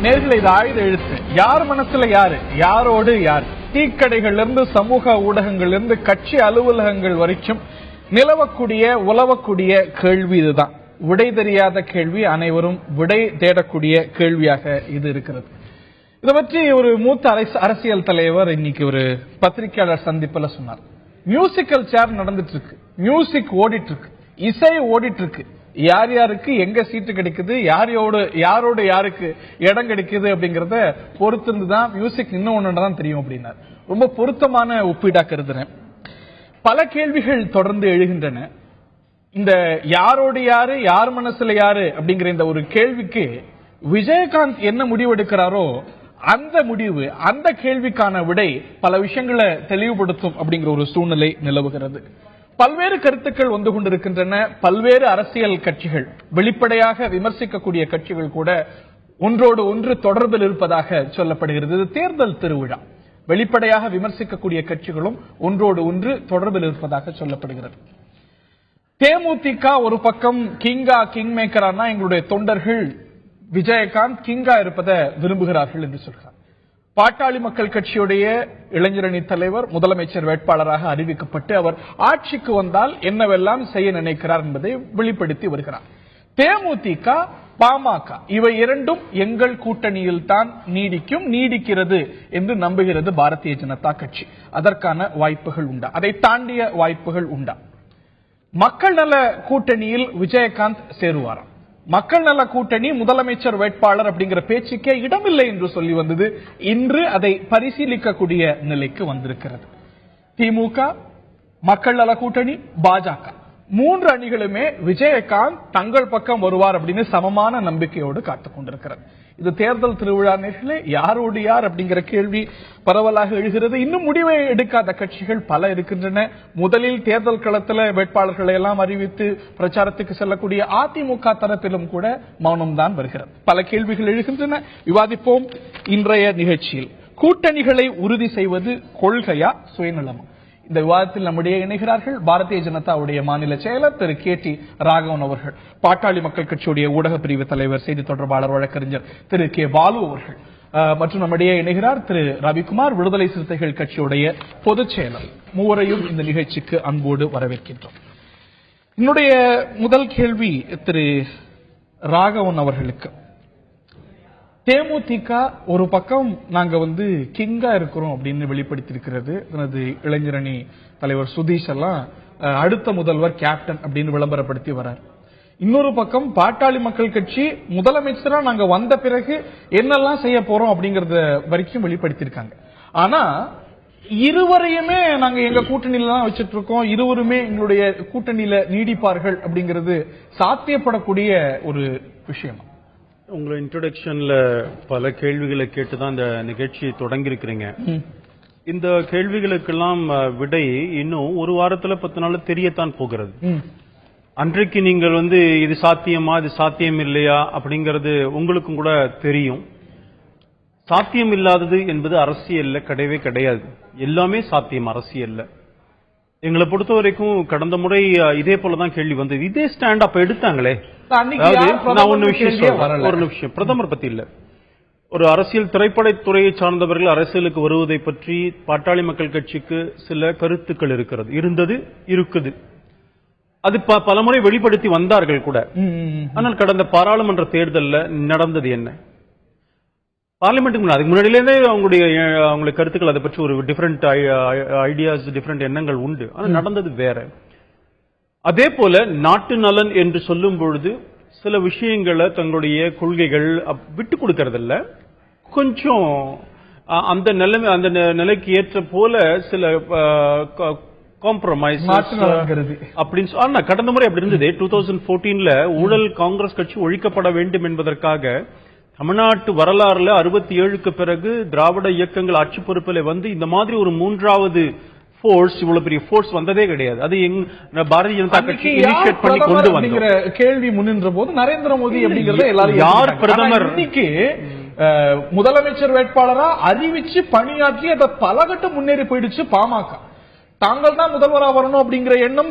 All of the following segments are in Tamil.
நேர்களை இது ஆயுத எழுத்து. யார் மனசுல யாரு, யாரோடு யார், டீக்கடைகள்ல இருந்து சமூக ஊடகங்கள்ல இருந்து கட்சி அலுவலகங்கள் வரைக்கும் நிலவக்கூடிய உலவக்கூடிய கேள்வி இதுதான். விடை தெரியாத கேள்வி, அனைவரும் விடை தேடக்கூடிய கேள்வியாக இது இருக்கிறது. இதை பற்றி ஒரு மூத்த அரசியல் தலைவர் இன்னைக்கு ஒரு பத்திரிகையாளர் சந்திப்புல சொன்னார். மியூசிக்கல் சேர் நடந்துட்டு இருக்கு, மியூசிக் ஓடிட்டு இருக்கு, இசை ஓடிட்டு இருக்கு. யார் யாருக்கு எங்க சீட்டு கிடைக்குது, யாரோட யாருக்கு இடம் கிடைக்குது அப்படிங்கறத பொறுத்திருந்துதான் மியூசிக் இன்னும் ஒண்ணுதான் தெரியும் அப்படின்னார். ரொம்ப பொருத்தமான ஒப்பீடா கருதுறேன். பல கேள்விகள் தொடர்ந்து எழுகின்றன. இந்த யாரோடு யாரு, யார் மனசுல யாரு அப்படிங்கிற இந்த ஒரு கேள்விக்கு விஜயகாந்த் என்ன முடிவெடுக்கிறாரோ அந்த முடிவு, அந்த கேள்விக்கான விடை பல விஷயங்களை தெளிவுபடுத்தும் அப்படிங்கிற ஒரு சூழ்நிலை நிலவுகிறது. பல்வேறு கருத்துக்கள் வந்து கொண்டிருக்கின்றன. பல்வேறு அரசியல் கட்சிகள், வெளிப்படையாக விமர்சிக்கக்கூடிய கட்சிகள் கூட ஒன்றோடு ஒன்று தொடர்பில் இருப்பதாக சொல்லப்படுகிறது. இது தேர்தல் திருவிழா. வெளிப்படையாக விமர்சிக்கக்கூடிய கட்சிகளும் ஒன்றோடு ஒன்று தொடர்பில் இருப்பதாக சொல்லப்படுகிறது. தேமுதிக ஒரு பக்கம் கிங் மேக்கரானா எங்களுடைய தொண்டர்கள் விஜயகாந்த் கிங்கா இருப்பதை விரும்புகிறார்கள் என்று சொல்கிறார். பாட்டாளி மக்கள் கட்சியுடைய இளைஞரணி தலைவர் முதலமைச்சர் வேட்பாளராக அறிவிக்கப்பட்டு அவர் ஆட்சிக்கு வந்தால் என்னவெல்லாம் செய்ய நினைக்கிறார் என்பதை வெளிப்படுத்தி வருகிறார். தேமுதிக, பாமக இவை இரண்டும் எங்கள் கூட்டணியில் தான் நீடிக்கிறது என்று நம்புகிறது பாரதிய ஜனதா கட்சி. அதற்கான வாய்ப்புகள் உண்டா, அதை தாண்டிய வாய்ப்புகள் உண்டா? மக்கள் நல கூட்டணியில் விஜயகாந்த் சேருவாராம். மக்கள் நல கூட்டணி முதலமைச்சர் வேட்பாளர் அப்படிங்கிற பேச்சுக்கே இடமில்லை என்று சொல்லி வந்தது. இன்று அதை பரிசீலிக்கக்கூடிய நிலைக்கு வந்திருக்கிறது. திமுக, மக்கள் நல கூட்டணி, பாஜக மூன்று அணிகளுமே விஜயகாந்த் தங்கள் பக்கம் வருவார் அப்படின்னு சமமான நம்பிக்கையோடு காத்துக் கொண்டிருக்கிறது. இது தேர்தல் திருவிழா நேரத்திலே யாரோடு யார் அப்படிங்கிற கேள்வி பரவலாக எழுகிறது. இன்னும் முடிவை எடுக்காத கட்சிகள் பல இருக்கின்றன. முதலில் தேர்தல் களத்தில் வேட்பாளர்களை எல்லாம் அறிவித்து பிரச்சாரத்துக்கு செல்லக்கூடிய அதிமுக தரப்பிலும் கூட மௌனம்தான் வருகிறது. பல கேள்விகள் எழுகின்றன. விவாதிப்போம் இன்றைய நிகழ்ச்சியில். கூட்டணிகளை உறுதி செய்வது கொள்கையா, சுயநலமா? இந்த விவாதத்தில் நம்முடைய இணைகிறார்கள் பாரதிய ஜனதாவுடைய மாநில செயலர் திரு KT ராகவன் அவர்கள், பாட்டாளி மக்கள் கட்சியுடைய ஊடக பிரிவு தலைவர், செய்தி தொடர்பாளர், வழக்கறிஞர் திரு K பாலு அவர்கள், மற்றும் நம்முடைய இணைகிறார் திரு ரவிக்குமார், விடுதலை சிறுத்தைகள் கட்சியுடைய பொதுச் செயலர். மூவரையும் இந்த நிகழ்ச்சிக்கு அன்போடு வரவேற்கின்றோம். என்னுடைய முதல் கேள்வி திரு ராகவன் அவர்களுக்கு. தேமுதிக ஒரு பக்கம் நாங்க கிங்கா இருக்கிறோம் அப்படின்னு வெளிப்படுத்தியிருக்கிறது. தனது இளைஞரணி தலைவர் சுதீஷ் எல்லாம் அடுத்த முதல்வர் கேப்டன் அப்படின்னு விளம்பரப்படுத்தி வர்றார். இன்னொரு பக்கம் பாட்டாளி மக்கள் கட்சி முதலமைச்சரா நாங்க வந்த பிறகு என்னெல்லாம் செய்ய போறோம் அப்படிங்கறத வரைக்கும் வெளிப்படுத்தியிருக்காங்க. ஆனா இருவரையுமே நாங்க எங்க கூட்டணியில தான் வச்சிட்டு இருக்கோம், இருவருமே எங்களுடைய கூட்டணியில நீடிப்பார்கள் அப்படிங்கிறது சாத்தியப்படக்கூடிய ஒரு விஷயம். உங்களை இன்ட்ரோடக்ஷன்ல பல கேள்விகளை கேட்டுதான் இந்த நிகழ்ச்சியை தொடங்கி இருக்கிறீங்க. இந்த கேள்விகளுக்கெல்லாம் விடை இன்னும் ஒரு வாரத்துல 10 நாள் தெரியத்தான் போகிறது. அன்றைக்கு நீங்கள் இது சாத்தியமா, இது சாத்தியம் இல்லையா அப்படிங்கறது உங்களுக்கும் கூட தெரியும். சாத்தியம் இல்லாதது என்பது அரசியல்ல கிடையவே கிடையாது. எல்லாமே சாத்தியம் அரசியல்ல. எங்களை பொறுத்த வரைக்கும் கடந்த முறை இதே போலதான் கேள்வி வந்தது. இதே ஸ்டாண்ட் அப்ப எடுத்தாங்களே. ஒரு நிமிஷம், பிரதமர் பத்தி இல்ல, ஒரு அரசியல் திரைப்படத்துறையை சார்ந்தவர்கள் அரசியலுக்கு வருவதை பற்றி பாட்டாளி மக்கள் கட்சிக்கு சில கருத்துக்கள் இருக்குது. அது பலமுறை வெளிப்படுத்தி வந்தார்கள் கூட. ஆனால் கடந்த பாராளுமன்ற தேர்தலில் நடந்தது என்ன? பார்லிமெண்ட்டுக்கு அதுக்கு முன்னாடியிலே அவங்களுடைய கருத்துக்கள் அதை பற்றி ஒரு டிஃபரெண்ட் ஐடியாஸ், டிஃபரெண்ட் எண்ணங்கள் உண்டு. ஆனால் நடந்தது வேற. அதே போல நாட்டு நலன் என்று சொல்லும் பொழுது சில விஷயங்களை தங்களுடைய கொள்கைகள் விட்டு கொடுக்கறதில்ல, கொஞ்சம் அந்த நிலைக்கு ஏற்ற போல சில காம்ப்ரமைஸ் அப்படின்னு கடந்த முறை அப்படி இருந்தது. 2014 ஊழல் காங்கிரஸ் கட்சி ஒழிக்கப்பட வேண்டும் என்பதற்காக தமிழ்நாட்டு வரலாறுல 67க்கு பிறகு திராவிட இயக்கங்கள் ஆட்சி பொறுப்பில் இந்த மாதிரி ஒரு மூன்றாவது போர்ஸ், இவ்வளவு பெரிய போர்ஸ் வந்ததே கிடையாது. அது பாரதிய ஜனதா கட்சி இனிஷியேட் பண்ணி கொண்டு வந்த கேள்வி முன்னின்ற போது நரேந்திர மோடி அப்படிங்கறத எல்லாரும் யார் பிரதமர் முதலமைச்சர் வேட்பாளரா அறிவிச்சு பணியாற்றி அதை பலகட்டம் முன்னேறி போயிடுச்சு பாமக. தாங்கள் தான் முதல்வரா வரணும் அப்படிங்கிற எண்ணம்,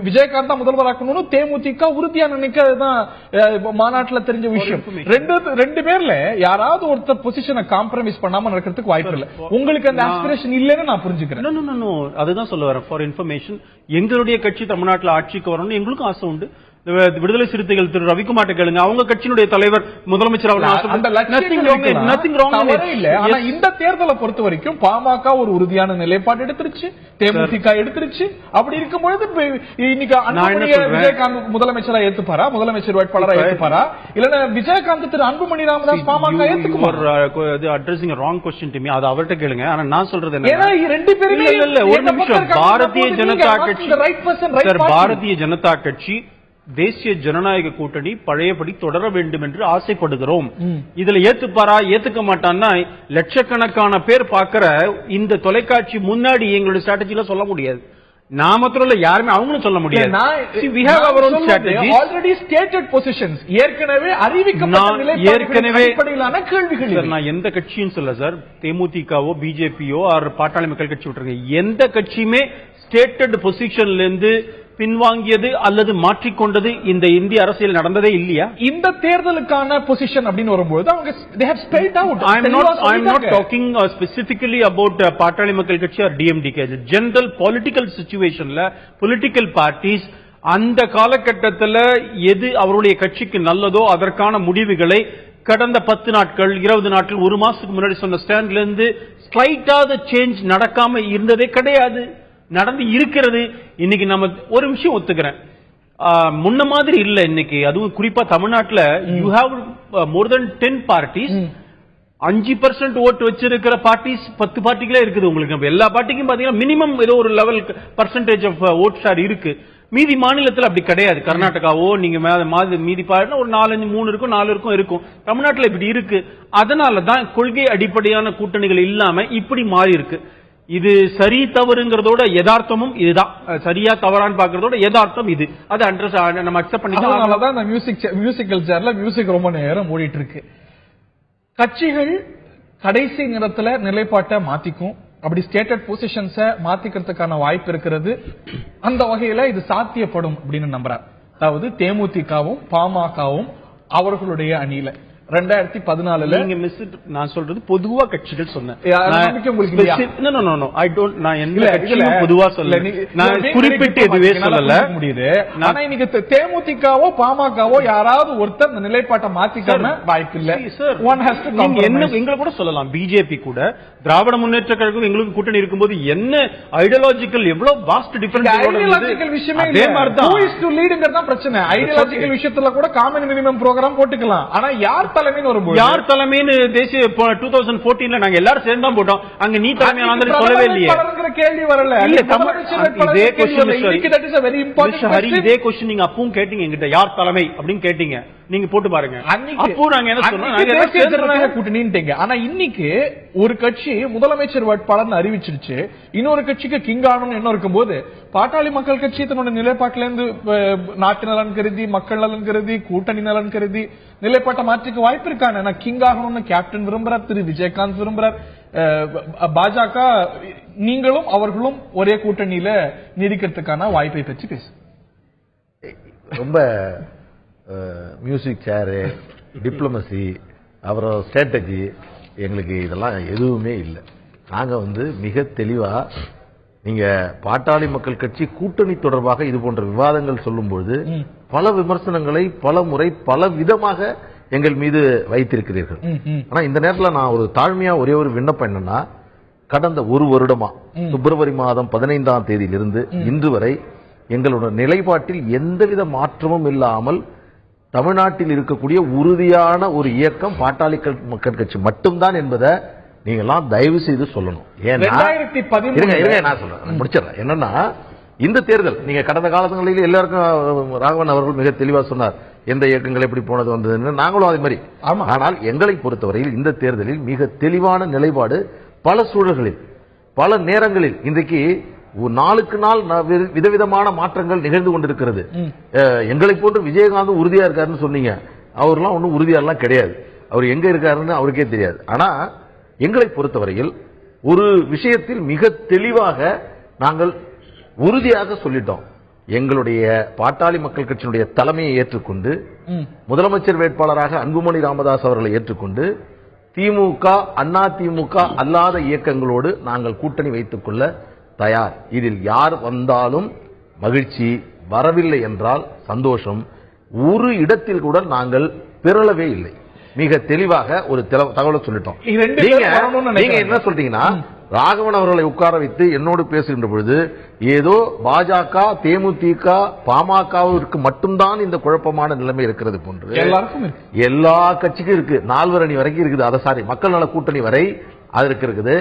விஜயகாந்த் தான் முதல்வராக்கணும்னு தேமுதிக உறுதியா நினைக்கிறதுதான் மாநாட்டுல தெரிஞ்ச விஷயம். ரெண்டு பேர்ல யாராவது ஒருத்தர் பொசிஷனை காம்ப்ரமைஸ் பண்ணாம நடக்கிறதுக்கு வாய்ப்பு இல்லை. உங்களுக்கு அந்த ஆஸ்பிரேஷன் இல்லைன்னு நான் புரிஞ்சுக்கிறேன். அதுதான் சொல்ல வரேன். ஃபார் இன்ஃபர்மேஷன், எங்களுடைய கட்சி தமிழ்நாட்டில் ஆட்சிக்கு வரணும்னு எங்களுக்கும் ஆசை உண்டு. விடுதலை சிறுத்தைகள் திரு ரவிக்குமார்ட்ட கேளுங்க, அவங்க கட்சியினுடைய தலைவர் முதலமைச்சர் இந்த தேர்தலை பொறுத்த வரைக்கும் பாமக ஒரு உறுதியான நிலைப்பாடு எடுத்துருச்சு, தேமுதிக எடுத்துருச்சு. அப்படி இருக்கும்பொழுது இன்னைக்கு விஜயகாந்த் முதலமைச்சரா ஏத்துப்பாரா, முதலமைச்சர் வேட்பாளரா ஏத்துப்பாரா, இல்லன்னா Vijayakanth Thiru Anbumani Ramadoss PMK addressing wrong question to me, அது அவர்கிட்ட கேளுங்க. ஆனா நான் சொல்றது என்ன, ரெண்டு பேருமே ஒரு நிமிஷம், பாரதிய ஜனதா கட்சி பாரதிய ஜனதா கட்சி தேசிய ஜனநாயக கூட்டணி பழையபடி தொடர வேண்டும் என்று ஆசைப்படுகிறோம். இதுல ஏத்துப்பாரா ஏத்துக்க மாட்டான்னா லட்சக்கணக்கான பேர் பார்க்கிற இந்த தொலைக்காட்சி முன்னாடி எங்களுடைய ஸ்ட்ராட்டஜில சொல்ல முடியாது. நான் மாத்திரம் இல்ல, யாருமே அவங்களும் சொல்ல முடியாது. ஏற்கனவே கேள்விகள். நான் எந்த கட்சியும் சொல்ல சார், தேமுதிகவோ பிஜேபியோ பாட்டாளி மக்கள் கட்சி விட்டுருங்க, எந்த கட்சியுமே ஸ்டேட்டட் பொசிஷன்ல இருந்து பின்வாங்கியது அல்லது மாற்றிக்கொண்டது இந்த இந்திய அரசியல் நடந்ததே இல்லையா? இந்த தேர்தலுக்கான பொசிஷன் அப்படின்னு வரும்போது அவங்க they have spelled out. I am not talking specifically about பாட்டாளி மக்கள் கட்சி or DMDK. General political situationல political parties அந்த காலகட்டத்தில் எது அவருடைய கட்சிக்கு நல்லதோ அதற்கான முடிவுகளை கடந்த 10 நாட்கள் 20 நாட்கள் ஒரு மாசத்துக்கு முன்னாடி சொன்ன ஸ்டாண்ட்ல இருந்து ஸ்லைட்டாக சேஞ்ச் நடக்காம இருந்ததே கிடையாது, நடந்து இருக்கிறது. இன்னைக்கு நம்ம ஒரு விஷயம் ஒத்துக்கிறேன், முன்ன மாதிரி இல்ல இன்னைக்கு. அதுவும் குறிப்பா தமிழ்நாட்டில் you have more then 10 parties. 5% ஓட்டு வச்சிருக்கிற பார்ட்டிஸ் 10 பார்ட்டிகளே இருக்குது உங்களுக்கு. எல்லா பார்ட்டிக்கும் பாத்தீங்கன்னா மினிமம் ஏதோ ஒரு level percentage of vote share இருக்கு. மீதி மாநிலத்தில் அப்படி கிடையாது. கர்நாடகாவோ நீங்க மீதி பாருன்னா ஒரு 4-5 இருக்கும், 4 இருக்கும். தமிழ்நாட்டில் இப்படி இருக்கு. அதனாலதான் கொள்கை அடிப்படையான கூட்டணிகள் இல்லாம இப்படி மாறி இருக்கு. இது சரி தவறுங்கிறதோட யதார்த்தமும் இதுதான். சரியா தவறான்னு பாக்குறதோட யதார்த்தம் இது. அது நம்ம அக்செப்ட் பண்ணிக்கலாம். மியூசிக்கல் சேர்ல மியூசிக் ரொம்ப நேரம் ஓடிட்டு இருக்கு. கட்சிகள் கடைசி நேரத்துல நிலைப்பாட்டை மாத்திக்கும். அப்படி ஸ்டேட்டட் பொசிஷன்ஸை மாத்திக்கிறதுக்கான வாய்ப்பு இருக்கிறது. அந்த வகையில இது சாத்தியப்படும் அப்படின்னு நம்புறார். அதாவது தேமுதிகவும் பாமகவும் அவர்களுடைய அணியில 2014 நீங்க நான் சொல்றது பொதுவா கட்சிகள் சொன்னேன். பொதுவா சொல்ல, நான் குறிப்பிட்டு எதுவே சொல்லல முடியுது. ஆனா இன்னைக்கு தேமுதிகவோ பாமகவோ யாராவது ஒருத்தர் இந்த நிலைப்பாட்டை மாத்திக்காம வாய்ப்பு இல்ல. எங்களை கூட சொல்லலாம், பிஜேபி கூட திராவிட முன்னேற்ற கழகம் எங்களுக்கு கூட்டணி இருக்கும்போது என்ன ஐடியாலஜிக்கல் எவ்வளவு வாஸ்ட் டிஃபரன்ஸ். ஐடியாலஜிக்கல் விஷயமே அதே மாதிரி தான். ஹூ இஸ் டு லீட்ங்கறத பிரச்சனை. ஐடியாலஜிக்கல் விஷயத்துல கூட காமன் மினிமம் ப்ரோகிராம் போட்டுக்கலாம். ஆனா யார் யார் தலைமைன்னு தேசிய 2014 நாங்க எல்லாரும் சேர்ந்து தான் போட்டோம். அங்க நீ தலைமையான சொல்லவே இல்லையே. கேள்வி வரல. இதே கொஸ்டின் நீங்க அப்பவும் கேட்டீங்க என்கிட்ட, யார் தலைமை அப்படின்னு கேட்டீங்க. நீங்க போட்டு பாருங்க. அப்போ நாங்க என்ன சொன்னோம், கூட்டணிட்டீங்க. ஆனா இன்னைக்கு ஒரு கட்சி முதலமைச்சர் வேட்பாளர் அறிவிச்சிருச்சு, இன்னொரு கட்சிக்கு கிங் ஆகணும்னு என்ன இருக்கும் போது பாட்டாளி மக்கள் கட்சி தன்னோட நிலைப்பாட்டில இருந்து நாட்டு நலன் கருதி, மக்கள் நலன் கருதி, கூட்டணி நலன் கருதி நிலைப்பாட்டை மாற்றிக்க வாய்ப்பு இருக்கான. கிங் ஆகணும்னு கேப்டன் விரும்புறார், திரு விஜயகாந்த் விரும்புறார். பாஜக நீங்களும் அவர்களும் ஒரே கூட்டணியில நீடிக்கிறதுக்கான வாய்ப்பை பற்றி பேசு. ரொம்ப மியூசிக் சேரு, டிப்ளமசி, அப்புறம் ஸ்ட்ராட்டஜி, எங்களுக்கு இதெல்லாம் எதுவுமே இல்லை. நாங்க மிக தெளிவா, நீங்க பாட்டாளி மக்கள் கட்சி கூட்டணி தொடர்பாக இது போன்ற விவாதங்கள் சொல்லும்போது பல விமர்சனங்களை பல முறை பல விதமாக எங்கள் மீது வைத்திருக்கிறீர்கள். ஆனா இந்த நேரத்தில் நான் ஒரு தாழ்மையா ஒரே ஒரு விண்ணப்பம் என்னன்னா, கடந்த ஒரு வருடமா பிப்ரவரி மாதம் 15ஆம் தேதியிலிருந்து இன்று வரை எங்களுடைய நிலைப்பாட்டில் எந்தவித மாற்றமும் இல்லாமல் தமிழ்நாட்டில் இருக்கக்கூடிய உறுதியான ஒரு இயக்கம் பாட்டாளி மக்கள் கட்சி மட்டும்தான் என்பதை நீங்கெல்லாம் தயவு செய்து சொல்லணும். ஏன்னா நான் சொல்றேன், முடிச்சிடறேன். என்னன்னா இந்த தேர்தல் நீங்க கடந்த காலங்களில் எல்லாருக்கும் ராகவன் அவர்கள் மிக தெளிவா சொன்னார், எந்த இயக்கங்கள் எப்படி போனது வந்ததுன்னு. நாங்களும் அதே மாதிரி. ஆனால் எங்களை பொறுத்தவரையில் இந்த தேர்தலில் மிக தெளிவான நிலைப்பாடு பல சூழல்களில் பல நேரங்களில் இன்றைக்கு நாளுக்கு நாள் விதவிதமான மாற்றங்கள் நிகழ்ந்து கொண்டிருக்கிறது. எங்களை போன்று விஜயகாந்த் உறுதியா இருக்காருன்னு சொன்னீங்க, அவர்லாம் ஒன்றும் உறுதியாலாம் கிடையாது. அவர் எங்க இருக்காருன்னு அவருக்கே தெரியாது. ஆனா எங்களை பொறுத்தவரையில் ஒரு விஷயத்தில் மிக தெளிவாக நாங்கள் உறுதியாக சொல்லிட்டோம். எங்களுடைய பாட்டாளி மக்கள் கட்சியினுடைய தலைமையை ஏற்றுக்கொண்டு முதலமைச்சர் வேட்பாளராக அன்புமணி ராமதாஸ் அவர்களை ஏற்றுக்கொண்டு திமுக அண்ணா திமுக அல்லாத இயக்கங்களோடு நாங்கள் கூட்டணி வைத்துக் கொள்ள தயார். இதில் யார் வந்தாலும் மகிழ்ச்சி, வரவில்லை என்றால் சந்தோஷம். ஒரு இடத்தில் கூட நாங்கள் பிறளவே இல்லை. மிக தெளிவாக ஒரு தகவலை சொல்லிட்டோம். நீங்க என்ன சொல்றீங்கன்னா, ராகவன் அவர்களை உட்கார வைத்து என்னோடு பேசுகின்ற பொழுது ஏதோ பாஜக, தேமுதிக, பாமகவிற்கு மட்டும்தான் இந்த குழப்பமான நிலைமை இருக்கிறது போன்று எல்லா கட்சிக்கும் இருக்கு. 4 அணி வரைக்கும் இருக்குது. அதை சாரி, மக்கள் நல கூட்டணி வரை அதற்கு இருக்குது.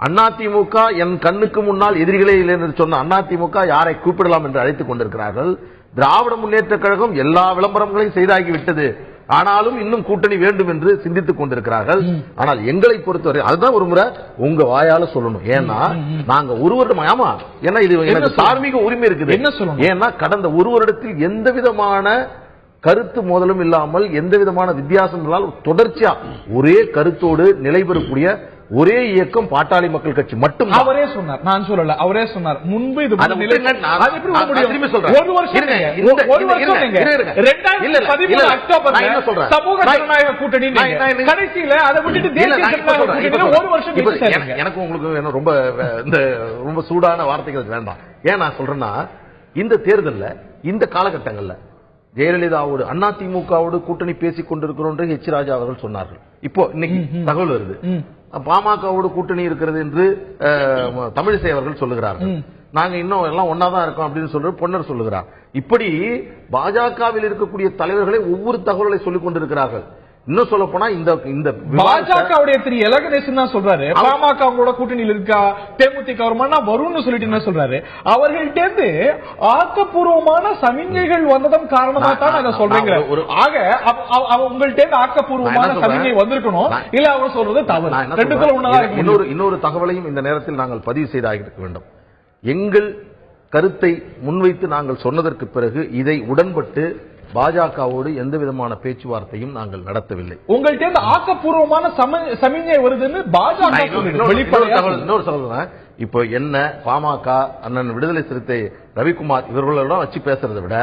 அதிமுக என் கண்ணுக்கு முன்னால் எதிரிகளே இல்லை என்று சொன்ன அதிமுக யாரை கூப்பிடலாம் என்று அழைத்துக் கொண்டிருக்கிறார்கள். திராவிட முன்னேற்ற கழகம் எல்லா விளம்பரங்களையும் செய்தாகிவிட்டது. ஆனாலும் இன்னும் கூட்டணி வேண்டும் என்று சிந்தித்துக் கொண்டிருக்கிறார்கள். ஆனால் எங்களை பொறுத்தவரை அதுதான் ஒரு முறை உங்க வாயால சொல்லணும். ஏன்னா நாங்க ஒரு வருடம், ஆமா, ஏன்னா இது எனக்கு தார்மீக உரிமை இருக்குது. என்ன சொல்லணும்? ஏன்னா கடந்த ஒரு வருடத்தில் எந்த விதமான கருத்து மோதலும் இல்லாமல், எந்த விதமான வித்தியாசம் இல்லாமல் தொடர்ச்சியா ஒரே கருத்தோடு நிலைபெறக்கூடிய ஒரே இயக்கம் பாட்டாளி மக்கள் கட்சி மட்டும். அவரே சொன்னார், நான் சொல்லல, அவரே சொன்னார் முன்பு இது ஒரு வருஷம் சமூக ஜனநாயக கூட்டணி கடைசியில அதை விட்டுட்டு தேசிய ஜனநாயக கூட்டணி ஒரு வருஷம். எனக்கு உங்களுக்கு ரொம்ப ரொம்ப சூடான வார்த்தைகள் வேண்டாம். ஏன் நான் சொல்றேன்னா, இந்த தேர்தல்ல இந்த காலகட்டங்கள்ல ஜெயலலிதாவோடு அதிமுகவோடு கூட்டணி பேசிக் கொண்டிருக்கிறோம் என்று ஹெச் ராஜா அவர்கள் சொன்னார்கள். இப்போ இன்னைக்கு தகவல் வருது பாமகவோடு கூட்டணி இருக்கிறது என்று தமிழிசை அவர்கள் சொல்லுகிறார்கள். நாங்க இன்னும் எல்லாம் ஒன்னாதான் இருக்கோம் அப்படின்னு சொல்ற பொன்னர் சொல்லுகிறார். இப்படி பாஜகவில் இருக்கக்கூடிய தலைவர்களை ஒவ்வொரு தகவல்களை சொல்லிக் கொண்டிருக்கிறார்கள். இன்னும் சொல்ல போனா இந்த பாஜகவுடைய திரு எலகணேசன் தான் சொல்றாரு, பாமக அவங்களோட கூட்டணியில் இருக்கா, தேமுதிக வருமானா வரும்னு சொல்லிட்டு என்ன சொல்றாரு, அவர்கள்ட்ட இருந்து ஆக்கப்பூர்வமான சமிஞ்சைகள் வந்ததன் காரணமா தான் நாங்க சொல்றீங்க. ஆக உங்கள்ட்ட இருந்து ஆக்கப்பூர்வமான சமிஞ்சை வந்திருக்கணும், இல்ல அவர் சொல்றது தவறு. ரெண்டுக்குள்ள ஒன்னதான். இன்னொரு தகவலையும் இந்த நேரத்தில் நாங்கள் பதிவு செய்தாக இருக்க வேண்டும். எங்கள் கருத்தை முன்வைத்து நாங்கள் சொன்னதற்கு பிறகு இதை உடன்பட்டு பாஜகவோடு எந்த விதமான பேச்சுவார்த்தையும் நாங்கள் நடத்தவில்லை. உங்கள்கிட்ட ஆக்கப்பூர்வமான சமிஞ்சை வருதுன்னு பாஜக இன்னொரு சொல்றேன். இப்போ என்ன பாமக அண்ணன் விடுதலை சிறுத்தை ரவிக்குமார் இவர்களோட வச்சு பேசுறதை விட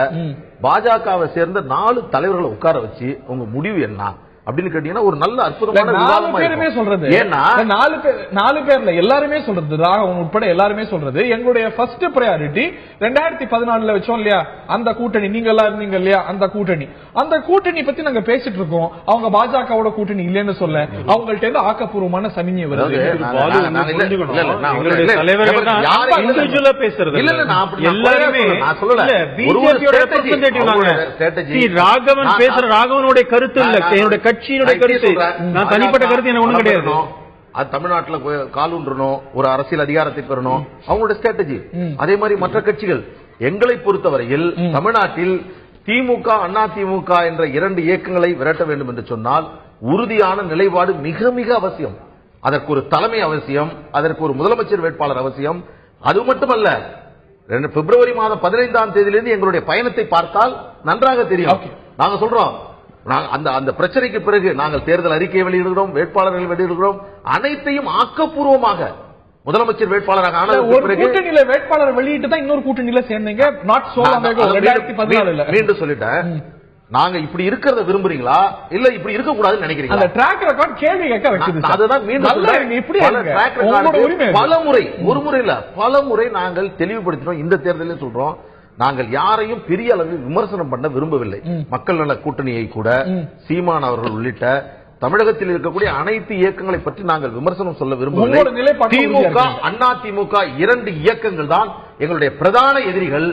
பாஜகவை சேர்ந்த 4 தலைவர்களை உட்கார வச்சு உங்க முடிவு என்ன அப்படின்னு கேட்டீங்கன்னா ஒரு நல்ல அற்புதமான விவாதமே சொல்றது. ஏன்னா 4 பேர்ல எல்லாருமே சொல்றது, ராகவன் உட்பட எல்லாருமே சொல்றது, எங்களுடைய ஃபர்ஸ்ட் பிரையாரிட்டி 2014 வச்சோம் இல்லையா அந்த கூட்டணி, நீங்க எல்லாம் இருந்தீங்க இல்லையா அந்த கூட்டணி பத்தி நாங்க பேசிட்டு இருக்கோம். அவங்க பாஜகவோட கூட்டணி இல்லைன்னு சொல்ல அவங்கள்ட்ட இருந்து ஆக்கப்பூர்வமான சமிஞ்சை வருது. ராகவன் பேசுற ராகவனுடைய கருத்து இல்ல, என்னுடைய கட்சியினுடைய கருத்து, நான் தனிப்பட்ட கருத்து எனக்கு ஒண்ணும் கிடையாது. அது தமிழ்நாட்டில் காலூன்றணும், ஒரு அரசியல் அதிகாரத்தை பெறணும், அவங்களோட ஸ்ட்ராட்டஜி. அதே மாதிரி மற்ற கட்சிகள். எங்களை பொறுத்தவரையில் தமிழ்நாட்டில் திமுக அதிமுக என்ற 2 இயக்கங்களை விரட்ட வேண்டும் என்று சொன்னால் உறுதியான நிலைப்பாடு மிக மிக அவசியம். அதற்கு ஒரு தலைமை அவசியம், அதற்கு ஒரு முதலமைச்சர் வேட்பாளர் அவசியம். அது மட்டுமல்ல, பிப்ரவரி மாதம் 15ஆம் தேதியிலிருந்து எங்களுடைய பயணத்தை பார்த்தால் நன்றாக தெரியும். நாங்க சொல்றோம், அந்த பிரச்சனைக்கு பிறகு நாங்கள் தேர்தல் அறிக்கையை வெளியிடுகிறோம், வேட்பாளர்கள் வெளியிடுகிறோம், அனைத்தையும் ஆக்கப்பூர்வமாக முதலமைச்சர் வேட்பாளராக கூட்டணியில வேட்பாளர் வெளியிட்டு தான் இன்னொரு கூட்டணியில சேர்ந்தீங்க. மீண்டும் சொல்லிட்டேன், நாங்க இப்படி இருக்கிறத விரும்புறீங்களா இல்ல இப்படி இருக்க கூடாதுன்னு நினைக்கிறீங்களா? அந்த ட்ராக் ரெக்கார்ட் கேள்வி கேட்க வைக்குது. அதுதான் பலமுறை, ஒரு முறை இல்ல பலமுறை நாங்கள் தெளிவுபடுத்தினோம். இந்த தேர்தலில் சொல்றோம், நாங்கள் யாரையும் பெரிய அளவில் விமர்சனம் பண்ண விரும்பவில்லை. மக்கள் நல கூட்டணியை கூட சீமான் அவர்கள் உள்ளிட்ட தமிழகத்தில் இருக்கக்கூடிய அனைத்து இயக்கங்களை பற்றி நாங்கள் விமர்சனம் சொல்ல விரும்பவில்லை. திமுக அதிமுக 2 இயக்கங்கள் தான் எங்களுடைய பிரதான எதிரிகள்.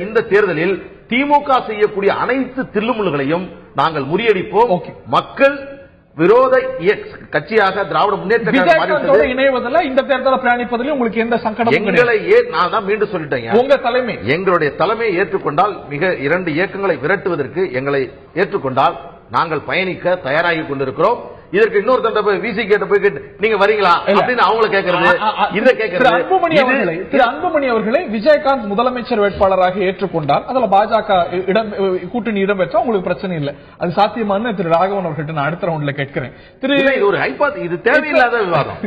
இந்த தேர்தலில் திமுக செய்யக்கூடிய அனைத்து தில்லுமுள்ளுகளையும் நாங்கள் முறியடிப்போம். மக்கள் விரோத கட்சியாக திராவிட முன்னேற்ற கழகம் இணைவதில் இந்த தேர்தலை பிரயாணிப்பதில் உங்களுக்கு எந்த சங்கடம்? நான் தான் மீண்டும் சொல்லிட்டேன், உங்க தலைமை எங்களுடைய தலைமையை ஏற்றுக்கொண்டால், மிக 2 இயக்கங்களை விரட்டுவதற்கு எங்களை ஏற்றுக்கொண்டால் நாங்கள் பயணிக்க தயாராகி கொண்டிருக்கிறோம். இதற்கு இன்னொருத்தன் போய் விசி கேட்ட போய் கேட்டு நீங்க வரீங்களா அப்படின்னு அவங்களை கேட்கறது இதை கேட்கறது. திரு அன்புமணி அவர்களை விஜயகாந்த் முதலமைச்சர் வேட்பாளராக ஏற்றுக்கொண்டார். அதுல பாஜக கூட்டணி இடம் பெற்றா உங்களுக்கு பிரச்சனை இல்லை. அது சாத்தியமான திரு ராகவன் அவர்கிட்ட நான் அடுத்த ரவுண்ட்ல கேட்கிறேன். இது ஒரு ஹைபாத், இது தேவையில்லாத விவாதம்.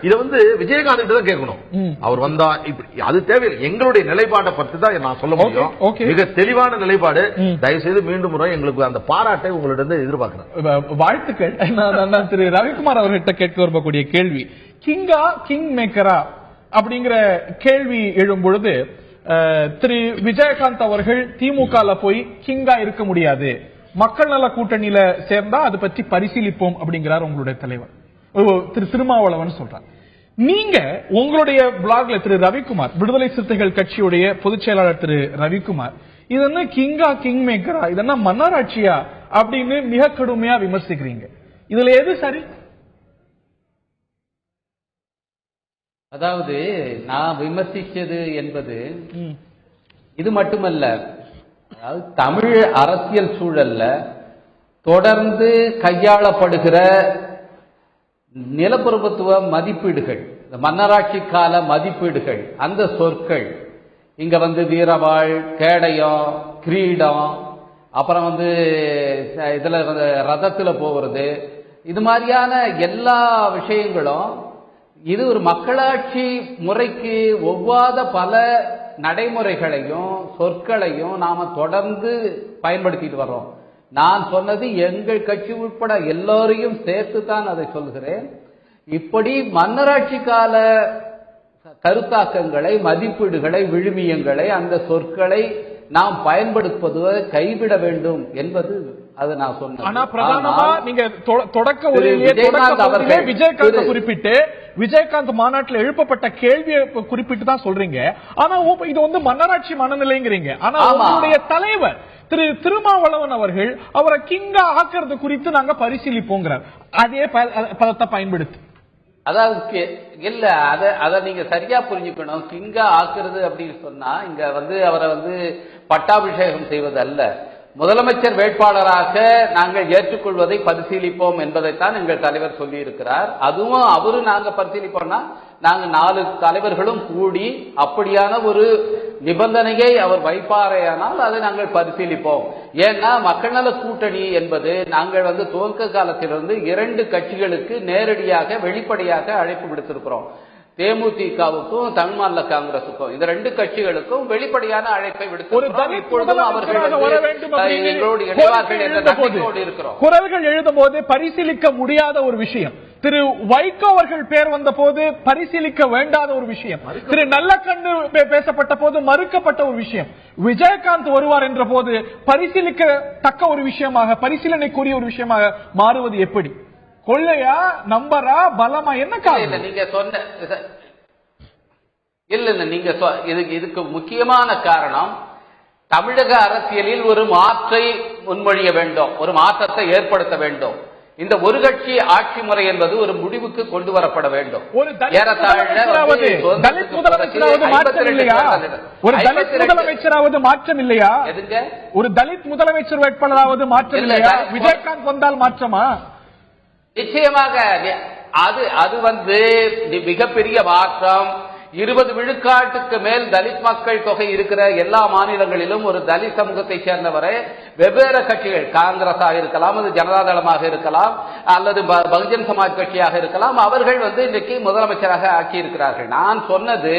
இதை வந்து விஜயகாந்த் கிட்ட தான் கேட்கணும். அவர் வந்தா இப்படி அது தேவையில்லை. எங்களுடைய நிலைப்பாட்டை பற்றி தான் நான் சொல்ல முடியும். மிக தெளிவான நிலைப்பாடு. தயவுசெய்து மீண்டும் முறை எங்களுக்கு அந்த பாராட்டை உங்களிடம் எதிர்பார்க்கிறேன். வாழ்த்துக்கள். நான் திரு ரவிக்குமார் அவர்கிட்ட கேட்க விரும்பக்கூடிய கேள்வி, கிங்கா கிங் மேக்கரா அப்படிங்கிற கேள்வி எழும் பொழுது திரு விஜயகாந்த் அவர்கள் திமுக போய் கிங்கா இருக்க முடியாது, மக்கள் நல கூட்டணியில சேர்ந்தா அது பற்றி பரிசீலிப்போம் அப்படிங்கிறார் உங்களுடைய தலைவர் திரு திருமாவளவன் சொல்றார். நீங்க உங்களுடைய பிளாக்ல திரு ரவிக்குமார், விடுதலை சிறுத்தைகள் கட்சியுடைய பொதுச் செயலாளர் திரு ரவிக்குமார், இது என்ன கிங்கா கிங் மேக்கரா, இதென்ன மன்னராட்சியா அப்படின்னு மிக கடுமையா விமர்சிக்கிறீங்க. இதுல எது சரி? அதாவது நான் விமர்சிச்சது என்பது இது மட்டுமல்ல, அதாவது தமிழ் அரசியல் சூழல்ல தொடர்ந்து கையாளப்படுகிற நிலப்பிரபுத்துவ மதிப்பீடுகள், மன்னராட்சி கால மதிப்பீடுகள், அந்த சொற்கள் இங்க வந்து வீரவாள், கேடயம், கிரீடம், அப்புறம் வந்து இதுல ரதத்துல போகிறது, இது மாதிரியான எல்லா விஷயங்களும் இது ஒரு மக்களாட்சி முறைக்கு ஒவ்வாத பல நடைமுறைகளையும் சொற்களையும் நாம தொடர்ந்து பயன்படுத்திட்டு வர்றோம். நான் சொன்னது எங்கள் கட்சி உட்பட எல்லோரையும் சேர்த்து தான் அதை சொல்கிறேன். இப்படி மன்னராட்சி கால கருத்தாக்கங்களை, மதிப்பீடுகளை, விழுமியங்களை, அந்த சொற்களை நாம் பயன்படுத்துவதை கைவிட வேண்டும் என்பது அது நான் சொன்னேன். ஆனா பிரதானமா நீங்க தொடக்க விஜயகாந்த் குறிப்பிட்டு விஜயகாந்த் மாநாட்டில் எழுப்பப்பட்ட கேள்வியை குறிப்பிட்டு தான் சொல்றீங்க. ஆனா இது வந்து மன்னராட்சி மனநிலைங்கிறீங்க. ஆனா உங்களுடைய தலைவர் திரு திருமாவளவன் அவர்கள் அவரை கிங்கா ஆக்குறது குறித்து நாங்க பரிசீலிப்போங்கிறார். அதே பதத்தை பயன்படுத்தி, அதாவது இல்ல, அத நீங்க சரியா புரிஞ்சுக்கணும். கிங்கா ஆக்குறது அப்படின்னு சொன்னா இங்க வந்து அவரை வந்து பட்டாபிஷேகம் செய்வது அல்ல. முதலமைச்சர் வேட்பாளராக நாங்கள் ஏற்றுக்கொள்வதை பரிசீலிப்போம் என்பதைத்தான் எங்கள் தலைவர் சொல்லி இருக்கிறார். அதுவும் அவரு நாங்க பரிசீலிப்போம்னா நாங்க 4 தலைவர்களும் கூடி அப்படியான ஒரு நிபந்தனையை அவர் வைப்பாரையானால் அதை நாங்கள் பரிசீலிப்போம். ஏன்னா மக்கள் நல கூட்டணி என்பது நாங்கள் வந்து துவக்க காலத்திலிருந்து 2 கட்சிகளுக்கு நேரடியாக வெளிப்படையாக அழைப்பு விடுத்திருக்கிறோம். தேமுதிகவுக்கும் தமிழ் மாநில காங்கிரசுக்கும், இந்த 2 கட்சிகளுக்கும் வெளிப்படையான அழைப்பை விடுத்திருக்கிறோம். இப்பொழுதும் அவர்கள் எங்களோடு இணைவார்கள் என்ற நம்பிக்கையோடு இருக்கிறோம். குரல்கள் எழுதும் போது பரிசீலிக்க முடியாத ஒரு விஷயம், திரு வைகோ அவர்கள் பேர் வந்த போது பரிசீலிக்க வேண்டாத ஒரு விஷயம், திரு நல்லக்கண்ணு பேசப்பட்ட போது மறுக்கப்பட்ட ஒரு விஷயம், விஜயகாந்த் வருவார் என்ற போது பரிசீலிக்க தக்க ஒரு விஷயமாக, பரிசீலனைக்குரிய ஒரு விஷயமாக மாறுவது எப்படி? கொள்ளையா, நம்பரா, பலமா, என்ன காரணம்? நீங்க சொன்ன இல்ல நீங்க இதுக்கு முக்கியமான காரணம் தமிழக அரசியலில் ஒரு மாற்றை முன்மொழிய வேண்டும், ஒரு மாற்றத்தை ஏற்படுத்த வேண்டும். இந்த ஒரு கட்சி ஆட்சி முறை என்பது ஒரு முடிவுக்கு கொண்டு வரப்பட வேண்டும். ஒரு தலித் முதலமைச்சராவது மாற்றம் இல்லையா? ஒரு தலித் முதலமைச்சர் வேட்பாளராவது மாற்றம் இல்லையா? விஜயகாந்த் வந்தால் மாற்றமா? நிச்சயமாக அது வந்து மிகப்பெரிய மாற்றம். 20 விழுக்காட்டுக்கு மேல் தலித் மக்கள் தொகை இருக்கிற எல்லா மாநிலங்களிலும் ஒரு தலித் சமூகத்தை சேர்ந்தவரை வெவ்வேறு கட்சிகள், காங்கிரஸாக இருக்கலாம், அது ஜனதாதளமாக இருக்கலாம், அல்லது பகுஜன் சமாஜ் கட்சியாக இருக்கலாம், அவர்கள் வந்து இன்றைக்கு முதலமைச்சராக ஆக்கி இருக்கிறார்கள். நான் சொன்னது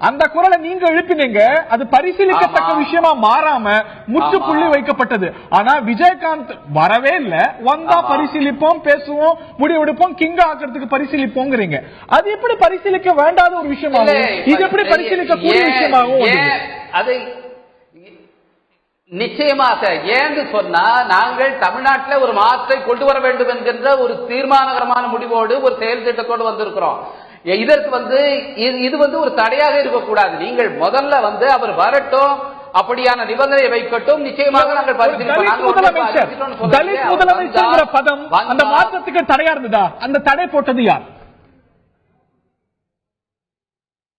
அந்த குரலை நீங்க எழுப்பினீங்க, அது பரிசீலிக்கத்தக்க விஷயமா மாறாம முற்றுப்புள்ளி வைக்கப்பட்டது. ஆனா விஜயகாந்த் வரவே இல்ல, வந்தா பரிசீலிப்போம், பேசுவோம், முடிவெடுப்போம், கிங்க ஆக்கிறதுக்கு பரிசீலிப்போங்கிறீங்க. அது எப்படி பரிசீலிக்க வேண்டாத ஒரு விஷயமாகும்? இது எப்படி பரிசீலிக்க கூடிய விஷயமாகும்? அதை நிச்சயமாக ஏன்னு சொன்னா, நாங்கள் தமிழ்நாட்டில் ஒரு மாற்றை கொண்டு வர வேண்டும் என்கின்ற ஒரு தீர்மானகரமான முடிவோடு ஒரு செயல் திட்டத்தோடு வந்திருக்கிறோம். இதற்கு வந்து இது வந்து ஒரு தடையாக இருக்கக்கூடாது. நீங்கள் முதல்ல வந்து அவர் வரட்டும், அப்படியான நிபந்தனை வைக்கட்டும், நிச்சயமாக நாங்கள் பரிசீலிப்போம். தலித் முதலமைச்சர் பதம் அந்த மாற்றத்துக்கு தடையா இருந்ததா? அந்த தடை போட்டது யார்?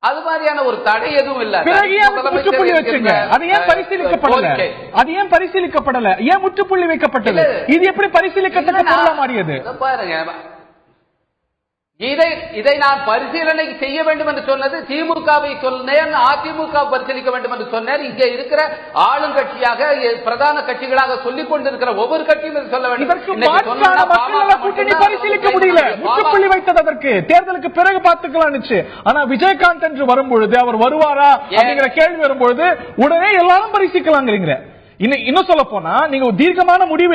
அது மாதிரியான ஒரு தடை எதுவும் இல்ல. பிறகு ஏன் முற்றுப்புள்ளி வச்சுங்க? அது ஏன் பரிசீலிக்கப்படல? அது ஏன் பரிசீலிக்கப்படல? ஏன் முற்றுப்புள்ளி வைக்கப்பட்டது? இது எப்படி பரிசீலிக்கத்தக்க பொருளா மாறியது? பாருங்க, இதை நான் பரிசீலனை செய்ய வேண்டும் என்று சொன்னது திமுகவை சொன்னேன், அதிமுக பரிசீலிக்க வேண்டும் என்று சொன்னேன். இங்கே இருக்கிற ஆளுங்கட்சியாக பிரதான கட்சிகளாக சொல்லிக் கொண்டிருக்கிற ஒவ்வொரு கட்சியும் சொல்ல வேண்டும். கூட்டணி பரிசீலிக்க முடியல, முற்றுப்புள்ளி வைத்தது அதற்கு தேர்தலுக்கு பிறகு பார்த்துக்கலாம். ஆனா விஜயகாந்த் என்று வரும்பொழுது அவர் வருவாரா அப்படிங்கிற கேள்வி வரும்பொழுது உடனே எல்லாரும் பரிசீலிக்கலாங்கிறீங்க. இன்னும் சொல்ல போனா நீங்க தீர்க்கமான முடிவு